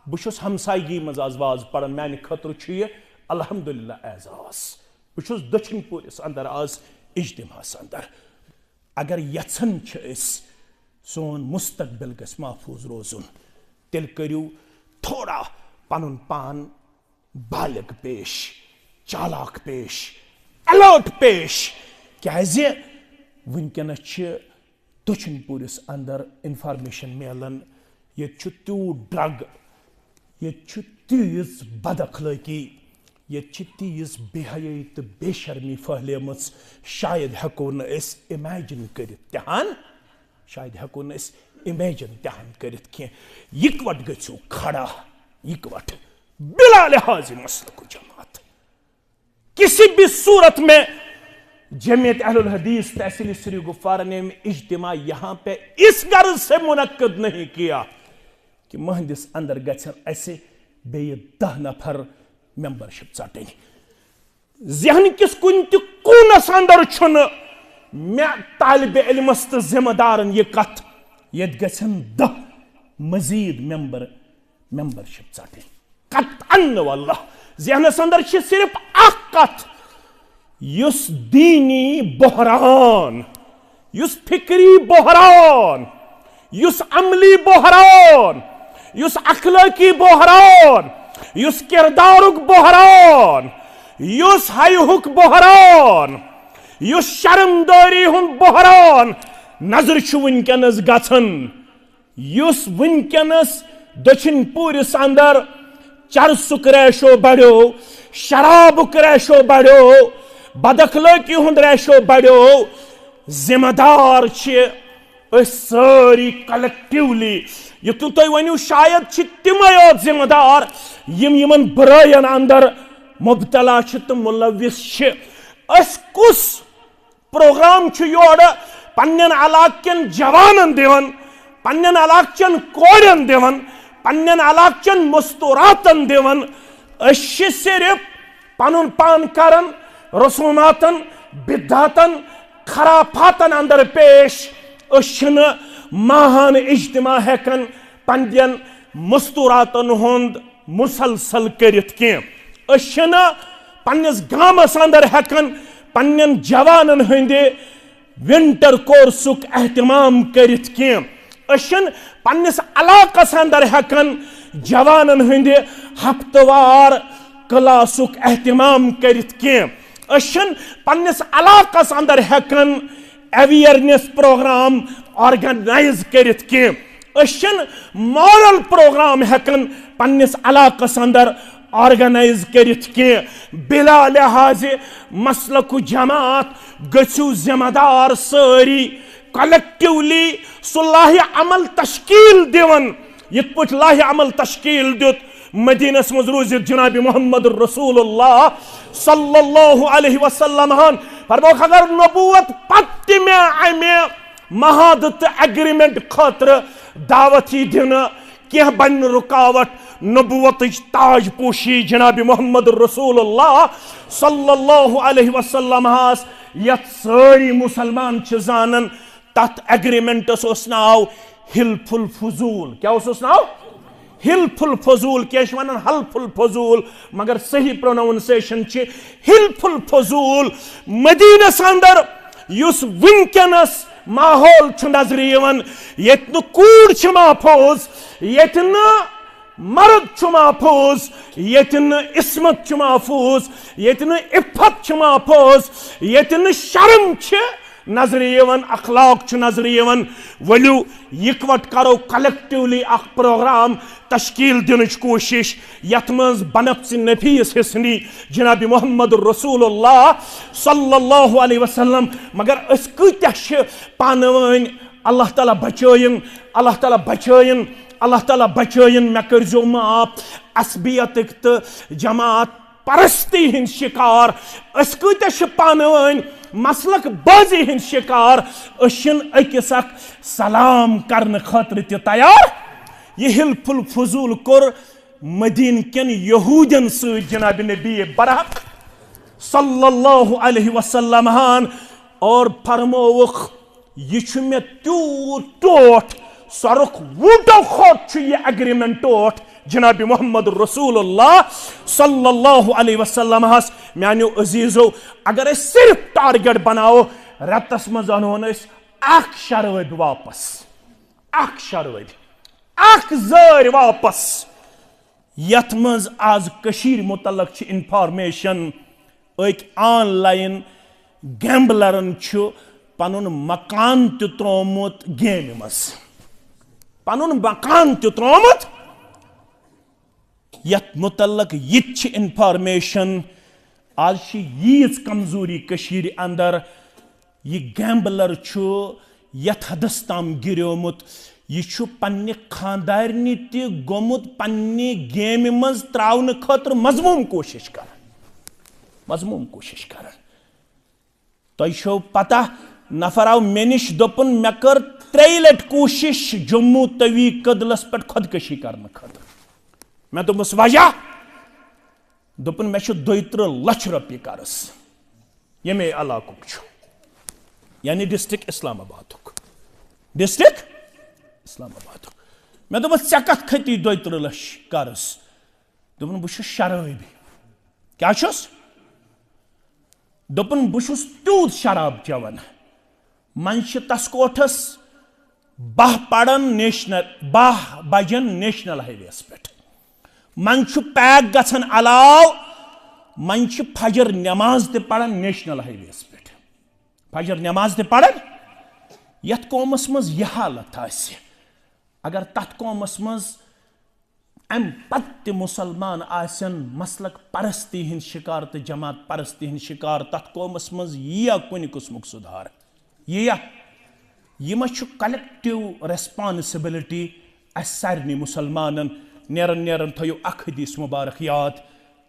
बहुस हमसायगी मज आज वाज पढ़न माने खतर यह अल्हम्दुलिल्लाह एजाज बहुस दक्षिण पूरस अंदर आज इज्तिमास अंदर अगर यछन सोन मुस्तकबिल गस महफूज रोजुन तेल करियो थोड़ा पनुन पान बालिग पेश चालाक पेश अलर्ट पेश क्या वनकनस दक्षिण पूरस अंदर इन्फॉर्मेशन मिलान ये तूत ड्रग ये तीज बदअखलाकी ये तीज बेहयाई तो बेशर्मी फहलेम शायद हेको न इमेजिन करित तहान शायद हेको न इमेजिन तहान करित कह इकवट गो खड़ा इकवट बिला लिहाज मसलक जमात किसी भी सूरत में जमीयत अहलुल हदीस तहसील श्री गुफ्फार ने इज्तिमा यहाँ पे इस गर्ज से मुनक्कद नहीं किया कि महदिस अंदर गछन ऐसे बे 10 नफर मेंबरशिप चटन जहन किस कुन कूनस अंदर छुन मे तालिब इल्मस तो जिम्मेदारन ये कथ ये गछन 10 मजीद मेंबरशिप चटन कतअन वल्लाह जहनस अंदर सिर्फ अख कथ युस दीनी बहरान युस फिक्री बहरान युस अमली बहरान युस अखलाकी बहरान युस किरदारुक बहरान युस हयुक बहरान युस शर्मदारी हुन बहरान नजर छु वनकनस गछन युस वनकनस दक्षिण पूरस अंदर चरसुक रेशो बढ़ो शराबुक रेशो बढ़ो बदअखलाकी हुंद रेशो बढ़ो जिम्मेदार सारी कलेक्टिवली युतु तुम वनु शायद तिमे योत जिम्मेदार यमन बुरायन अंदर मुबतला तो मुलविस कुस प्रोग्राम योर पन्न इलाकन जवानन दिवन पन्न इलाकन कोरन दिवन पन्न इलाकन मस्तूरातन दिवन सिर्फ पनुन पान करन रसूमातन बिदातन खराफातन अंदर पेश माहान इज्तिमा हेकन पंदियन मस्तूरातन हुंद मुसलसल करित कह पन्निस गामस अंदर हेकन पन्नन जवानन हंदे विंटर कोर्सुक एहतमाम करित कह पन्निस इलाकस अंदर हेकन जवानन हंदे हफ्तवार क्लासुक एहतमाम करित कह पन्निस इलाकस अंदर हेकन अवेयरनेस प्रोग्राम ऑर्गेनाइज करित कह मॉरल प्रोग्राम हेकन पन्निस इलाकस अंदर ऑर्गेनाइज करित कह बिला लिहाज मसलक जमात गछु जिम्मेदार सारी कलेक्टिवली सुलाह अमल तश्कील दिवन यित पट लाह अमल तश्कील दित मदीनस मज रूजित जनाब मोहम्मद रसूलुल्लाह सल्लल्लाहु अलैहि वसल्लम हन फरमाया अगर नबूवत पत्त में अमे महादत एग्रीमेंट खतर दावत दिन कह बन रुकावट नबूवत ताज पोशी जनाब मोहम्मद रसूलुल्लाह सल्लल्लाहु अलैहि वसल्लम हास यत सारी मुसलमान जानन तथ एग्रीमेंटस ओस नाव हिल्फुल फजूल क्या ओस नाव हिल्फुल फजूल क्या वन हल्फुल फजूल मगर सही प्रोनाउंसिएशन हिल्फुल फजूल मदीनस अंदर युस वनकनस माहौल नजर ये कूड़ महफूज ये मर्द छु महफूज, यतन इस्मत छु महफूज, यतन इफ्फत छु महफूज, यतन शर्म छ नजर यवन, अखलाक छु नजर यवन। वलू इकवट करो कलेक्टिवली अख प्रोग्राम तश्कील दिन कोशिश यथ मज बनफ्स नफीस हिस्नी जनाब मोहम्मद रसूलुल्लाह सल्लल्लाहु अलैहि वसल्लम। मगर अस कत्या पानवन अल्लाह ताला बचयन, अल्लाह ताला बचयन, अल्लाह ताला बचयन। मे करजो माफ असबियत तो जमात परस्ती हिंद शिकार। अस कत्या पानवन मसलक बाजी हिंद शिकार। अकिस सलाम करने खतर त तैयार। यह हिल्फुल फजूल कोर मदीन कन यहूदन सत जनाब नबी बरहक सल्लल्लाहु अलैहि वसल्लम हान और फरमोवुख यह मे तूत टोट सरुख वूटो खोट यह एग्रीमेंट टोट जनाब मोहम्मद रसूलुल्लाह सल्लल्लाहु अलैहि वसल्लम हस। म्यानो अजीजो अगर सिर्फ टारगेट बनाओ रतस मज अनोन अख शरवब वापस, अख शरवब अख जर वापस यथ मज आज कशीर मुतलक इंफॉर्मेशन एक ऑनलाइन गैम्बलरन पनुन मकान त्रोमुत गेम मज, पनुन मकान त्रोमुत यथ मुतलक यह इंफॉर्मेशन आज यीज कमजोरी कशीर अंदर। यह गैम्बलर यथ हदस ताम गिरोमुत यह पन्ने खानदारनी ते गोमुत पन्ने गेम मज त्रावन खतर मजमूम कोशिश कर, मजमूम कोशिश कर। तो छो पता नफर आव मे निश दोपन मे कर 3 लट कोशिश जम्मू तवी कदलस पे खुदकशी करने खतर। मैं दोपस वजह दोपन मे 32 लाख रुपये कर्ज यमे इलाकुक यानी डिस्ट्रिक्ट इस्लामाबाद, डिस्ट्रिक्ट इस्लामाबाद। मैं दोपस ऐ कत खती 32 लाख कर्ज। दोपन बह शराबी। क्या दोपन बह तूत शराब चवन। मन तस कोठस 12 पड़न नेशनल 12 बजन नेशनल हाईवेस पे। मन पैक गन अलाव मन फजर नमाज ते पढ़न नेशनल हाईवेस पे। फजर नमाज ते पढ़न यथ कौमस मज यह हालत आसि अगर तथ कौमस मज अम पत्त मुसलमान आसन मसलक परस्ती हिंद शिकार तो जमात परस्ती हिंद शिकार तथ कौमस मज यह कुन किस्मुक सुधार यह कलेक्टिव रेस्पॉन्सिबिलिटी सारे मुसलमानन। नेरन नेरन थो अख हदीस मुबारक याद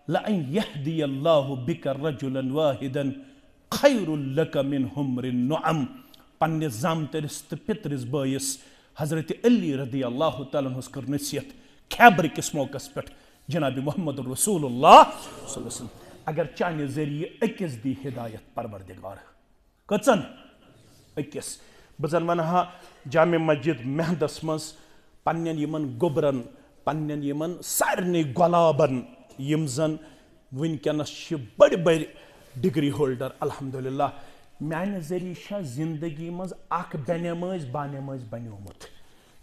लअन यहदियल्लाहु बिका रजुलन वाहिदन खैरुल लक मिन हुमरिन नुअम। पन्ने जामतरिस तो पितरिस बयस हजरत अली रदी अल्लाह तआला अन्हु कर नसीहत खैबर किस मौकस पे जनाब मोहम्मद रसूलुल्लाह सल्लल्लाहु अलैहि वसल्लम अगर चाने जरिए अकिस दी हिदायत परवरदिगार कचन अकिस बजन वनहा जामे मस्जिद महदस मज पन्नन यमन गोबरन पन्नन यमन सारने गुलाबन यम जन वनकनस बड़ बड़ डिग्री होल्डर अल्हम्दुलिल्लाह म्यान जरिए जिंदगी मज अख बेनमाज बानमाज बनोमुत।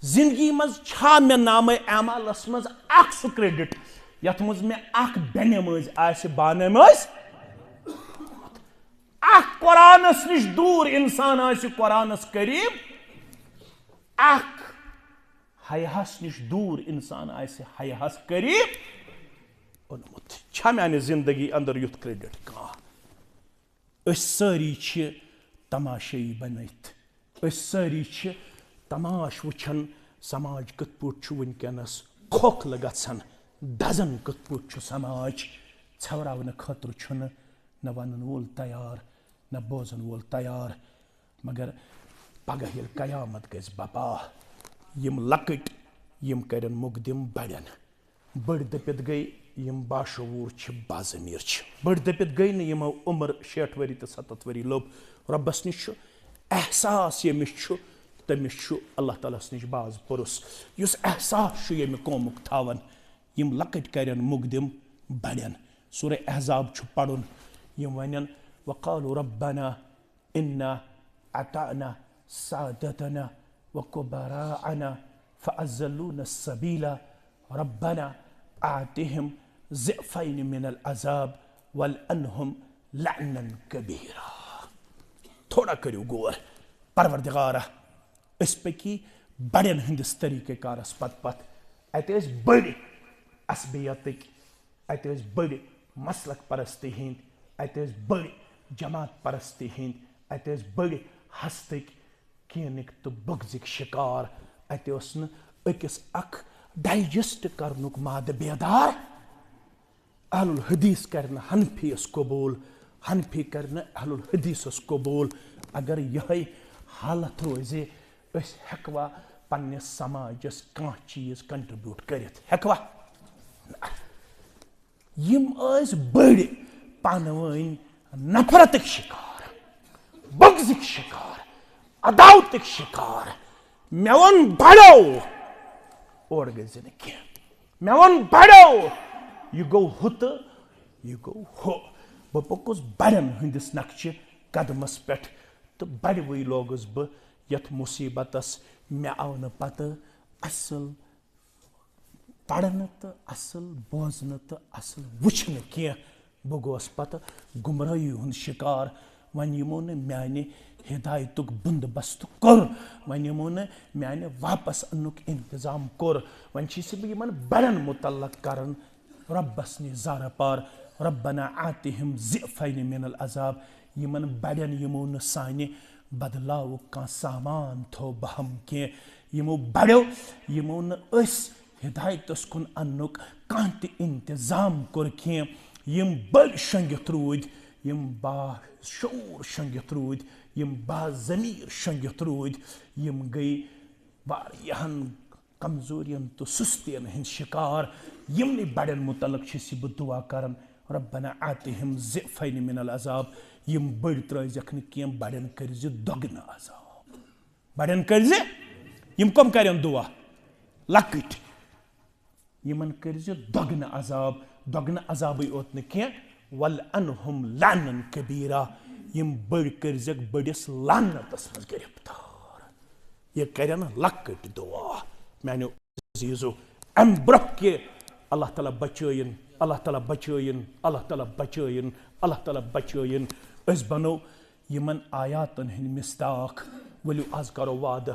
जिंदगी मज मे नाम एमालस मज अख सु क्रेडिट यथ मज मे अख बेनमाज आसि बानमाज अख कुरानस निश दूर इंसान आसि कुरानस करीब, अख हयास निश दूर इंसान आसि हयास करीब ओनमुत। छा म्याने जिंदगी अंदर युथ क्रेडिट कह। सारी तमाशाई बनित, सारी तमाश वुछन समाज कत पट वनकनस खोखल गन दजन कत पट समाज छवरावन खतर न वन वोल तैयार न बोजन वोल तैयार। मगर पगह ये कयामत गज बपा यम लकट यम करन मुकदम बड़न बड़ दपित गई यम बाशूर बाजमीर बड़ दपित गई न यमो उम्र 60 वरी तो 70 वरी लोब रब्बस निश एहसास यमिश तमिश अल्लाह तालास निश बाज पुरुस युस एहसास यमि कौमुक थावन यम लकट करन मुकदम बड़न। सूरह अहज़ाब पढ़ुन यम वनन वक़ालू रब्बना इन्ना अताना सादतना व कुबराअना फ़अज़्ज़लूना सबीला रब्बना आतिहिम ज़िफ़ैन मिनल अज़ाब वलअनहुम लअनन कबीरा। थोड़ा करियो गौर परवरदिगारा इस पकी बड़न हंदिस तरीके कारस पत पत अत बड़ असबियतक अत बड़ मसलक परस्ती हिंद अत बड़ जमात परस्ती हिंद अत बड़ हस्तक कीनिक तो बुगजिक शिकार अत अकिस अख डाइजेस्ट करनुक माद बेदार अहलुल हदीस करन हनफीस कबूल हनफी करन अहलुल हदीस कबूल। अगर यह हालत रोजे हेकवा पन्निस समाजस कह चीज कंट्रीब्यूट करित हेकवा यम बड़ पानवइन नफरत शिकार बुगजिक शिकार अदावत शिकार मे वन बड़ो और गज कह मे वन बड़ो यह गो हु तो यह गो हो बह पकुस बड़न हंदिस नक्श कदमस पे तो बड़वे लोगस बह यथ मुसीबतस मे आव न पत असल पढ़न तो असल बोजन तो असल वुचन कह बह गोस पत गुमराही हुंद शिकार। वन यमो न म्याने हिदायतुक बंदोबस्त कोर वन यमो न म्याने वापस अन्नुक इंतजाम कोर वन छ बह यमन बड़न मुतल्लक करन रब्बस नि ज़ार पार रब्बना आतिहिम ज़िफ़ैन मिनल अज़ाब यमन बड़न यमो न साने बदलाव का सामान थो बहम के यमो बड़ो यमो न हिदायतस कुन अन्नुक कह त इंतजाम कोर के यम बड़ शंगित रूद यम बाशूर शंगित रूद यम बाज़मीर शंगित रूद यम गई वारियाहन कमजोरियन तो सुस्तियन हिंद शिकार यमनि बड़न मुतल्लक छ बह दुआ करन रब्बना आतिहिम ज़िफ़ैन मिनल अज़ाब यम बड़ त्रजक न कह बड़न करज दोगन अज़ाब बड़न करज यम कम करन दुआ लकट यमन करज दोगन अज़ाब ओत न कह वलअनहुम लअनन कबीरा यम बड़ करजक बड़िस लानतस मज गिरफ्तार यह करन लकट दुआ मैंने अजीजो अम ब्रह के अल्लाह ताला बचयन अल्लाह ताला बचयन अल्लाह ताला बचयन अल्लाह ताला बचयन अस बनो यमन आयातन हिंद मिस्ताक वलु आज करो वाद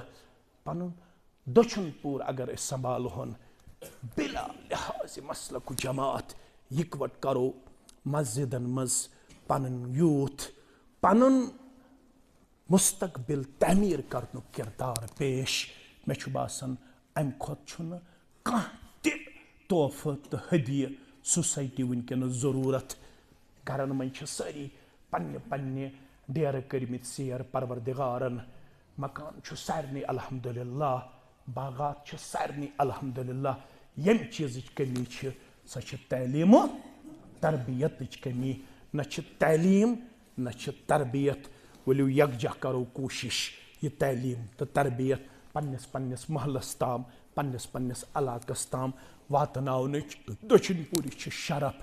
पनुन दक्षिण पूर अगर संभालोहन बिला लिहाज मसलक जमात यकवट करो मस्जिदन मज पन यूथ पनुन मुस्तकबिल तमीर करनु किरदार पेश मे बासन अम खोत कह तोहफा तो हदिय सोसाइटी वनकन जरूरत गरन मन सारी पन्ने पन्ने डेर करमित सेर परवरदिगारन मकान सारे अल्हम्दुलिल्लाह बागात सारे अल्हम्दुलिल्लाह यम चीज कमी सो तलीम तरबियत कमी न तलीम न तरबियत वलु यकजा करो कोशिश यह तलीम तो तरबियत पन्निस पन्निस महलस ताम पन्निस पन्निस इलाकस ताम वातनावन दक्षिण पूरी शरफ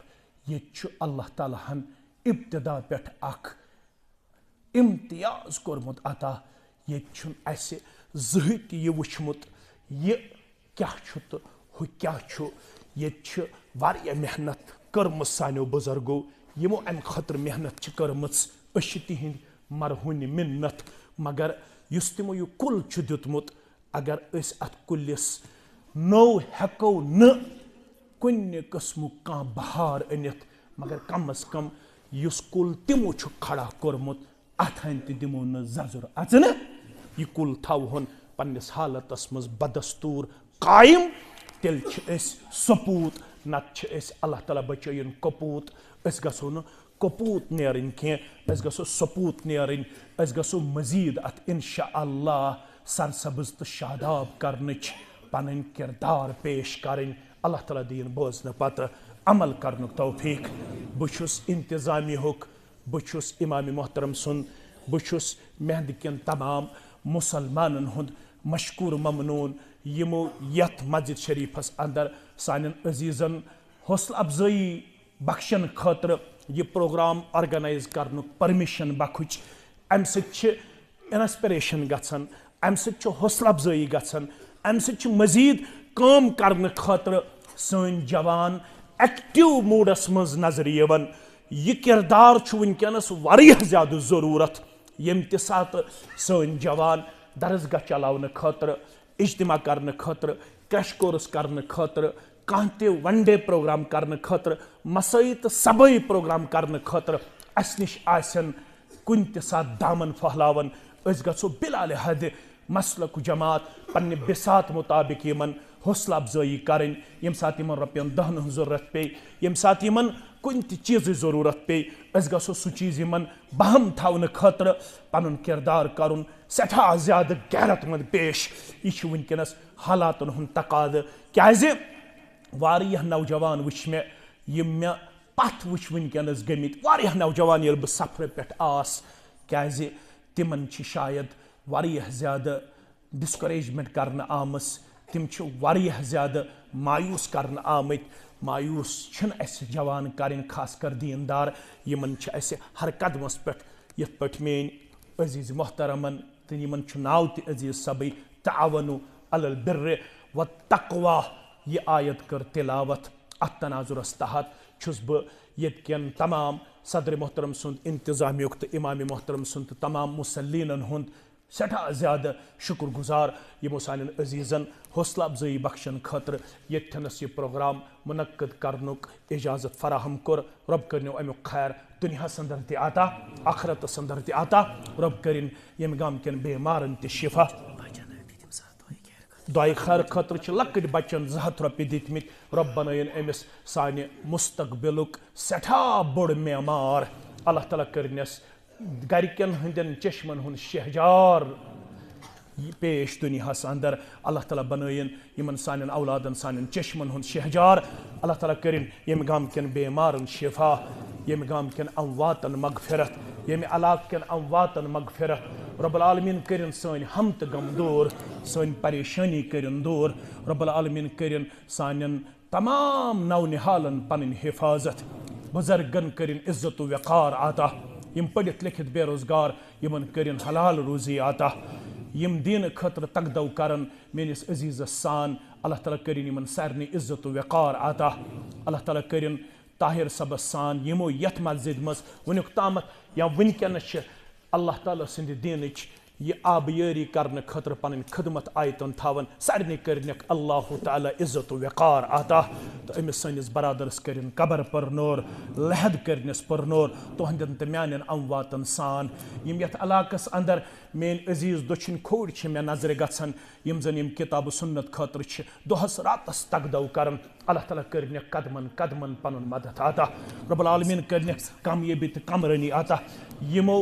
ये अल्लाह ताला हन इब्तिदा पे अख इम्तियाज कोरमुत अता ये जहित यह वुचमुत यह क्या तो हु क्या ये मेहनत कर्म सानो बुजुर्गो यमो अम खतर मेहनत कर्म तिहिंद मरहुन मिन्नत मगर युस तिमो यह कुल दुतमुत अगर अत कुलिस नो हेको न कुन किस्मु कह बहार अनित मगर कम अज कम युस कुल तिमो खड़ा कोरमुत अथन दिमो न जजुर अचन यह कुल थवन पन्निस हालतस मज बदस्तूर कायम तेल सपूत नत अल्लाह ताला बचयन कपूत गो न कपूत नेरन कह गो सपूत नेरन गो मजीद अत इंशाअल्लाह सरसब्ज तो शादाब करन पन किरदार पेश करें अल्लाह ताला दीन बोजन पत अमल करनुक तौफीक बुछुस इंतजामी हुक बुछुस इमाम मोहतरम सुन बुछुस महद कन तमाम मुसलमानन हुंद मशकूर ममनून यमो यथ मस्जिद शरीफस अंदर सान अजीजन हौसला अफजाई बख्शन खतर यह प्रोग्राम ऑर्गेनाइज करनुक परमिशन बखुच अम इंस्पिरेशन गम हौसला अफजाई गम मजीद काम करने खतर सन जवान एक्टिव मूडस मज नजर यवन यह किरदार वनकस वारियाह ज़्यादा ज़रूरत यम ते सात सन जवान दरसगाह चलाने खतर इज्तिमा करने खतर क्रैश कोर्स करने खतर कह ते वन डे प्रोग्राम करने खतर मसई तो सबई प्रोग्राम करने खतर अस निश आसन कुन ते साथ दामन फहलावन अस गो बिलाल हद मसलक जमात पन्ने बिसात मुताबिक यमन हौसला अफजाई करें यम साथ यमन रुपयन 10 जरूरत पे यम साथ यमन कुन चीज़ जरूरत पे अस गो सह चीज़ यमन बहम थवन खतर पन किरदार करुन सठा ज़्यादा गैरतमंद पेश यह वनकस हालातन हुन तकाद क्या वारियाह नौजवान वुच मे यम मे पथ वुच वनकस गमित वारियाह नौजवान ये बह सफर पे आस क्या तिमन शायद वारियाह ज़्यादा डिस्करेजमेंट करने आमस तिम वारियाह ज़्यादा मायूस करने आमत मायूस अस जवान करें खासकर दीनदार यमन हर कदमस पे यथ पे मेन अजीज़ मोहतरमन तो यमन नाव त अजीज़ सबई तावनु अलल बिर्र व तक़वा यह आयत कर तिलावत अत तनाजुरस तहत छुस बह यन तमाम सदर मोहतरम सुंद इंतजामियुक तो इमाम मोहतरम सुंद तमाम मुसल्लीन हुंद सठा ज़्यादा शुक्र गुजार यमो सान अजीज़न हौसला अफजाई बख्शन खतर यथनस यह प्रोग्राम मुनक्कद करनुक इजाज़त फराहम कर रब कर अमुक खैर दुनिया अंदर ते आता आखरत अंदर ते आता रब करिन यम गाम कन बेमारन ते शिफा दुआई खैर खतर लकट बच्चन 200 रुपये दितमित रब बनयन अमिस साने मुस्तकबिलुक सठा बोड़ मेमार अल्लाह ताला करनस गरिकन हंदन चश्मन हुन शहजार पेश दुनिया अंदर अल्लाह ताला बनयन यमन सानन औलादन सानन चश्मन हुन शहजार अल्लाह ताला करिन यम गाम कन बेमारन शिफा यम गाम कन अमवातन मगफिरत यम इलाक कन अमवातन मगफिरत रब्बुल आलमीन करिन सन हम तो गम दूर सन परेशानी करिन दूर रब्बुल आलमीन करिन सानन तमाम नौनिहालन पन हिफाजत बुजुर्गन करिन इज्जत वक़ार आता यम पढ़ित लिखित बेरोजगार यमन करिन हलाल रोजी आता यम दीन खतर तकदव करन मेनिस अजीज़ सान अल्लाह ताला करिन यमन सारनी इज्जत वक़ार आता अल्लाह ताला करिन ताहिर सबस सान यमो यथ मस्जिद मज वनुक तामत या वनकस अल्लाह ताला सिंध दीनच यह आबयारी करने खतर पन खदमत आयतन थावन सारे करनक अल्लाह ताला इज्जत वक़ार आता तो अमिस सनिस बरादरस करिन कबर परनोर लहद करनस परनोर तुहंदन तो म्यान अमवातन सान यम यथ इलाकस अंदर मेन अजीज़ दक्षिण खोड़ मे नजर गसन यम जन यम किताब सुन्नत खतर दोहस रातस तकदव करन अल्लाह ताला करनक कदमन कदमन पन मदद आता रब्बुल आलमीन करनक कामयाबी तो कमरनी आता यमो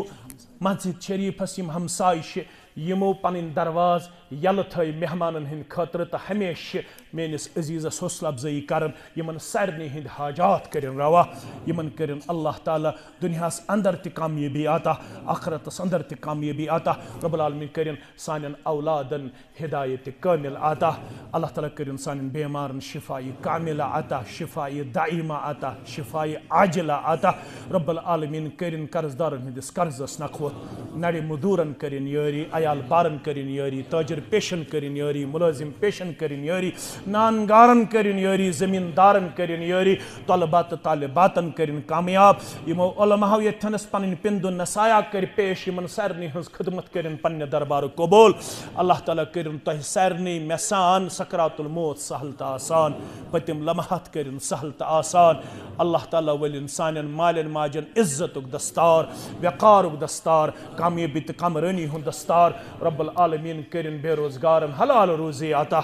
मस्जिद शरीफस यम हमसाय यमो पन दरवाज यल थ मेहमान हंद खतर तो हमेशा मेनिस अजीज़स हौसला अफजाई कर यमन सारे हंद हाजात करिन रवा यमन करिन अल्लाह ताला दुनियास अंदर त कामयाबी आता आखरतस अंदर त कामयाबी आता रब्बुल आलमीन करिन सानन औलादन हिदायत कामिल आता अल्लाह ताला करिन सानन बेमारन शिफाई कामिला आता शिफाई दाइमा आता शिफाई आजिला आता रब्बुल आलमीन करिन कर्जदारन हंदिस कर्जस नखवत नड़े मदूरन करिन यारी अयाल बारन करिन यारी ताजिर पेशन करिन यारी मुलाजिम पेशन करिन यारी नानगारन करिन यारी जमींदारन करिन यारी तलबात तालिबातन करिन कामयाब यमो उलमाओ यथनस पन पिंदुन नसाया कर पेश यमन सारनी हंस खिदमत करिन पन्ने दरबार कबूल अल्लाह ताला करिन तह सारनी मेसान सकरातुल मौत सहल त आसान पतिम लम्हात करिन सहल त आसान अल्लाह ताला वलिन सानन मालन माजन इज्जतुक दस्तार वक़ारुक दस्तार कामयाबी त कमरनी हुन दस्तार रब्बुल आलमीन करिन बेरोजगारन हलाल रोजी आता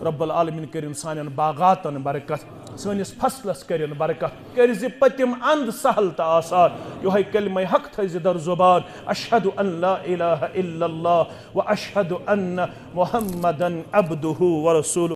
रब्बुल आलमीन करिन सानन बागातन बरकत सनिस फसलस करिन बरकत कर्ज पतिम अंद सहल त आसान योह कलमा हक थज दर जुबान अशहदु अन ला इलाहा इल्लल्लाह व अशहदु अन्न मुहम्मदन अब्दुहु व रसूलुहु।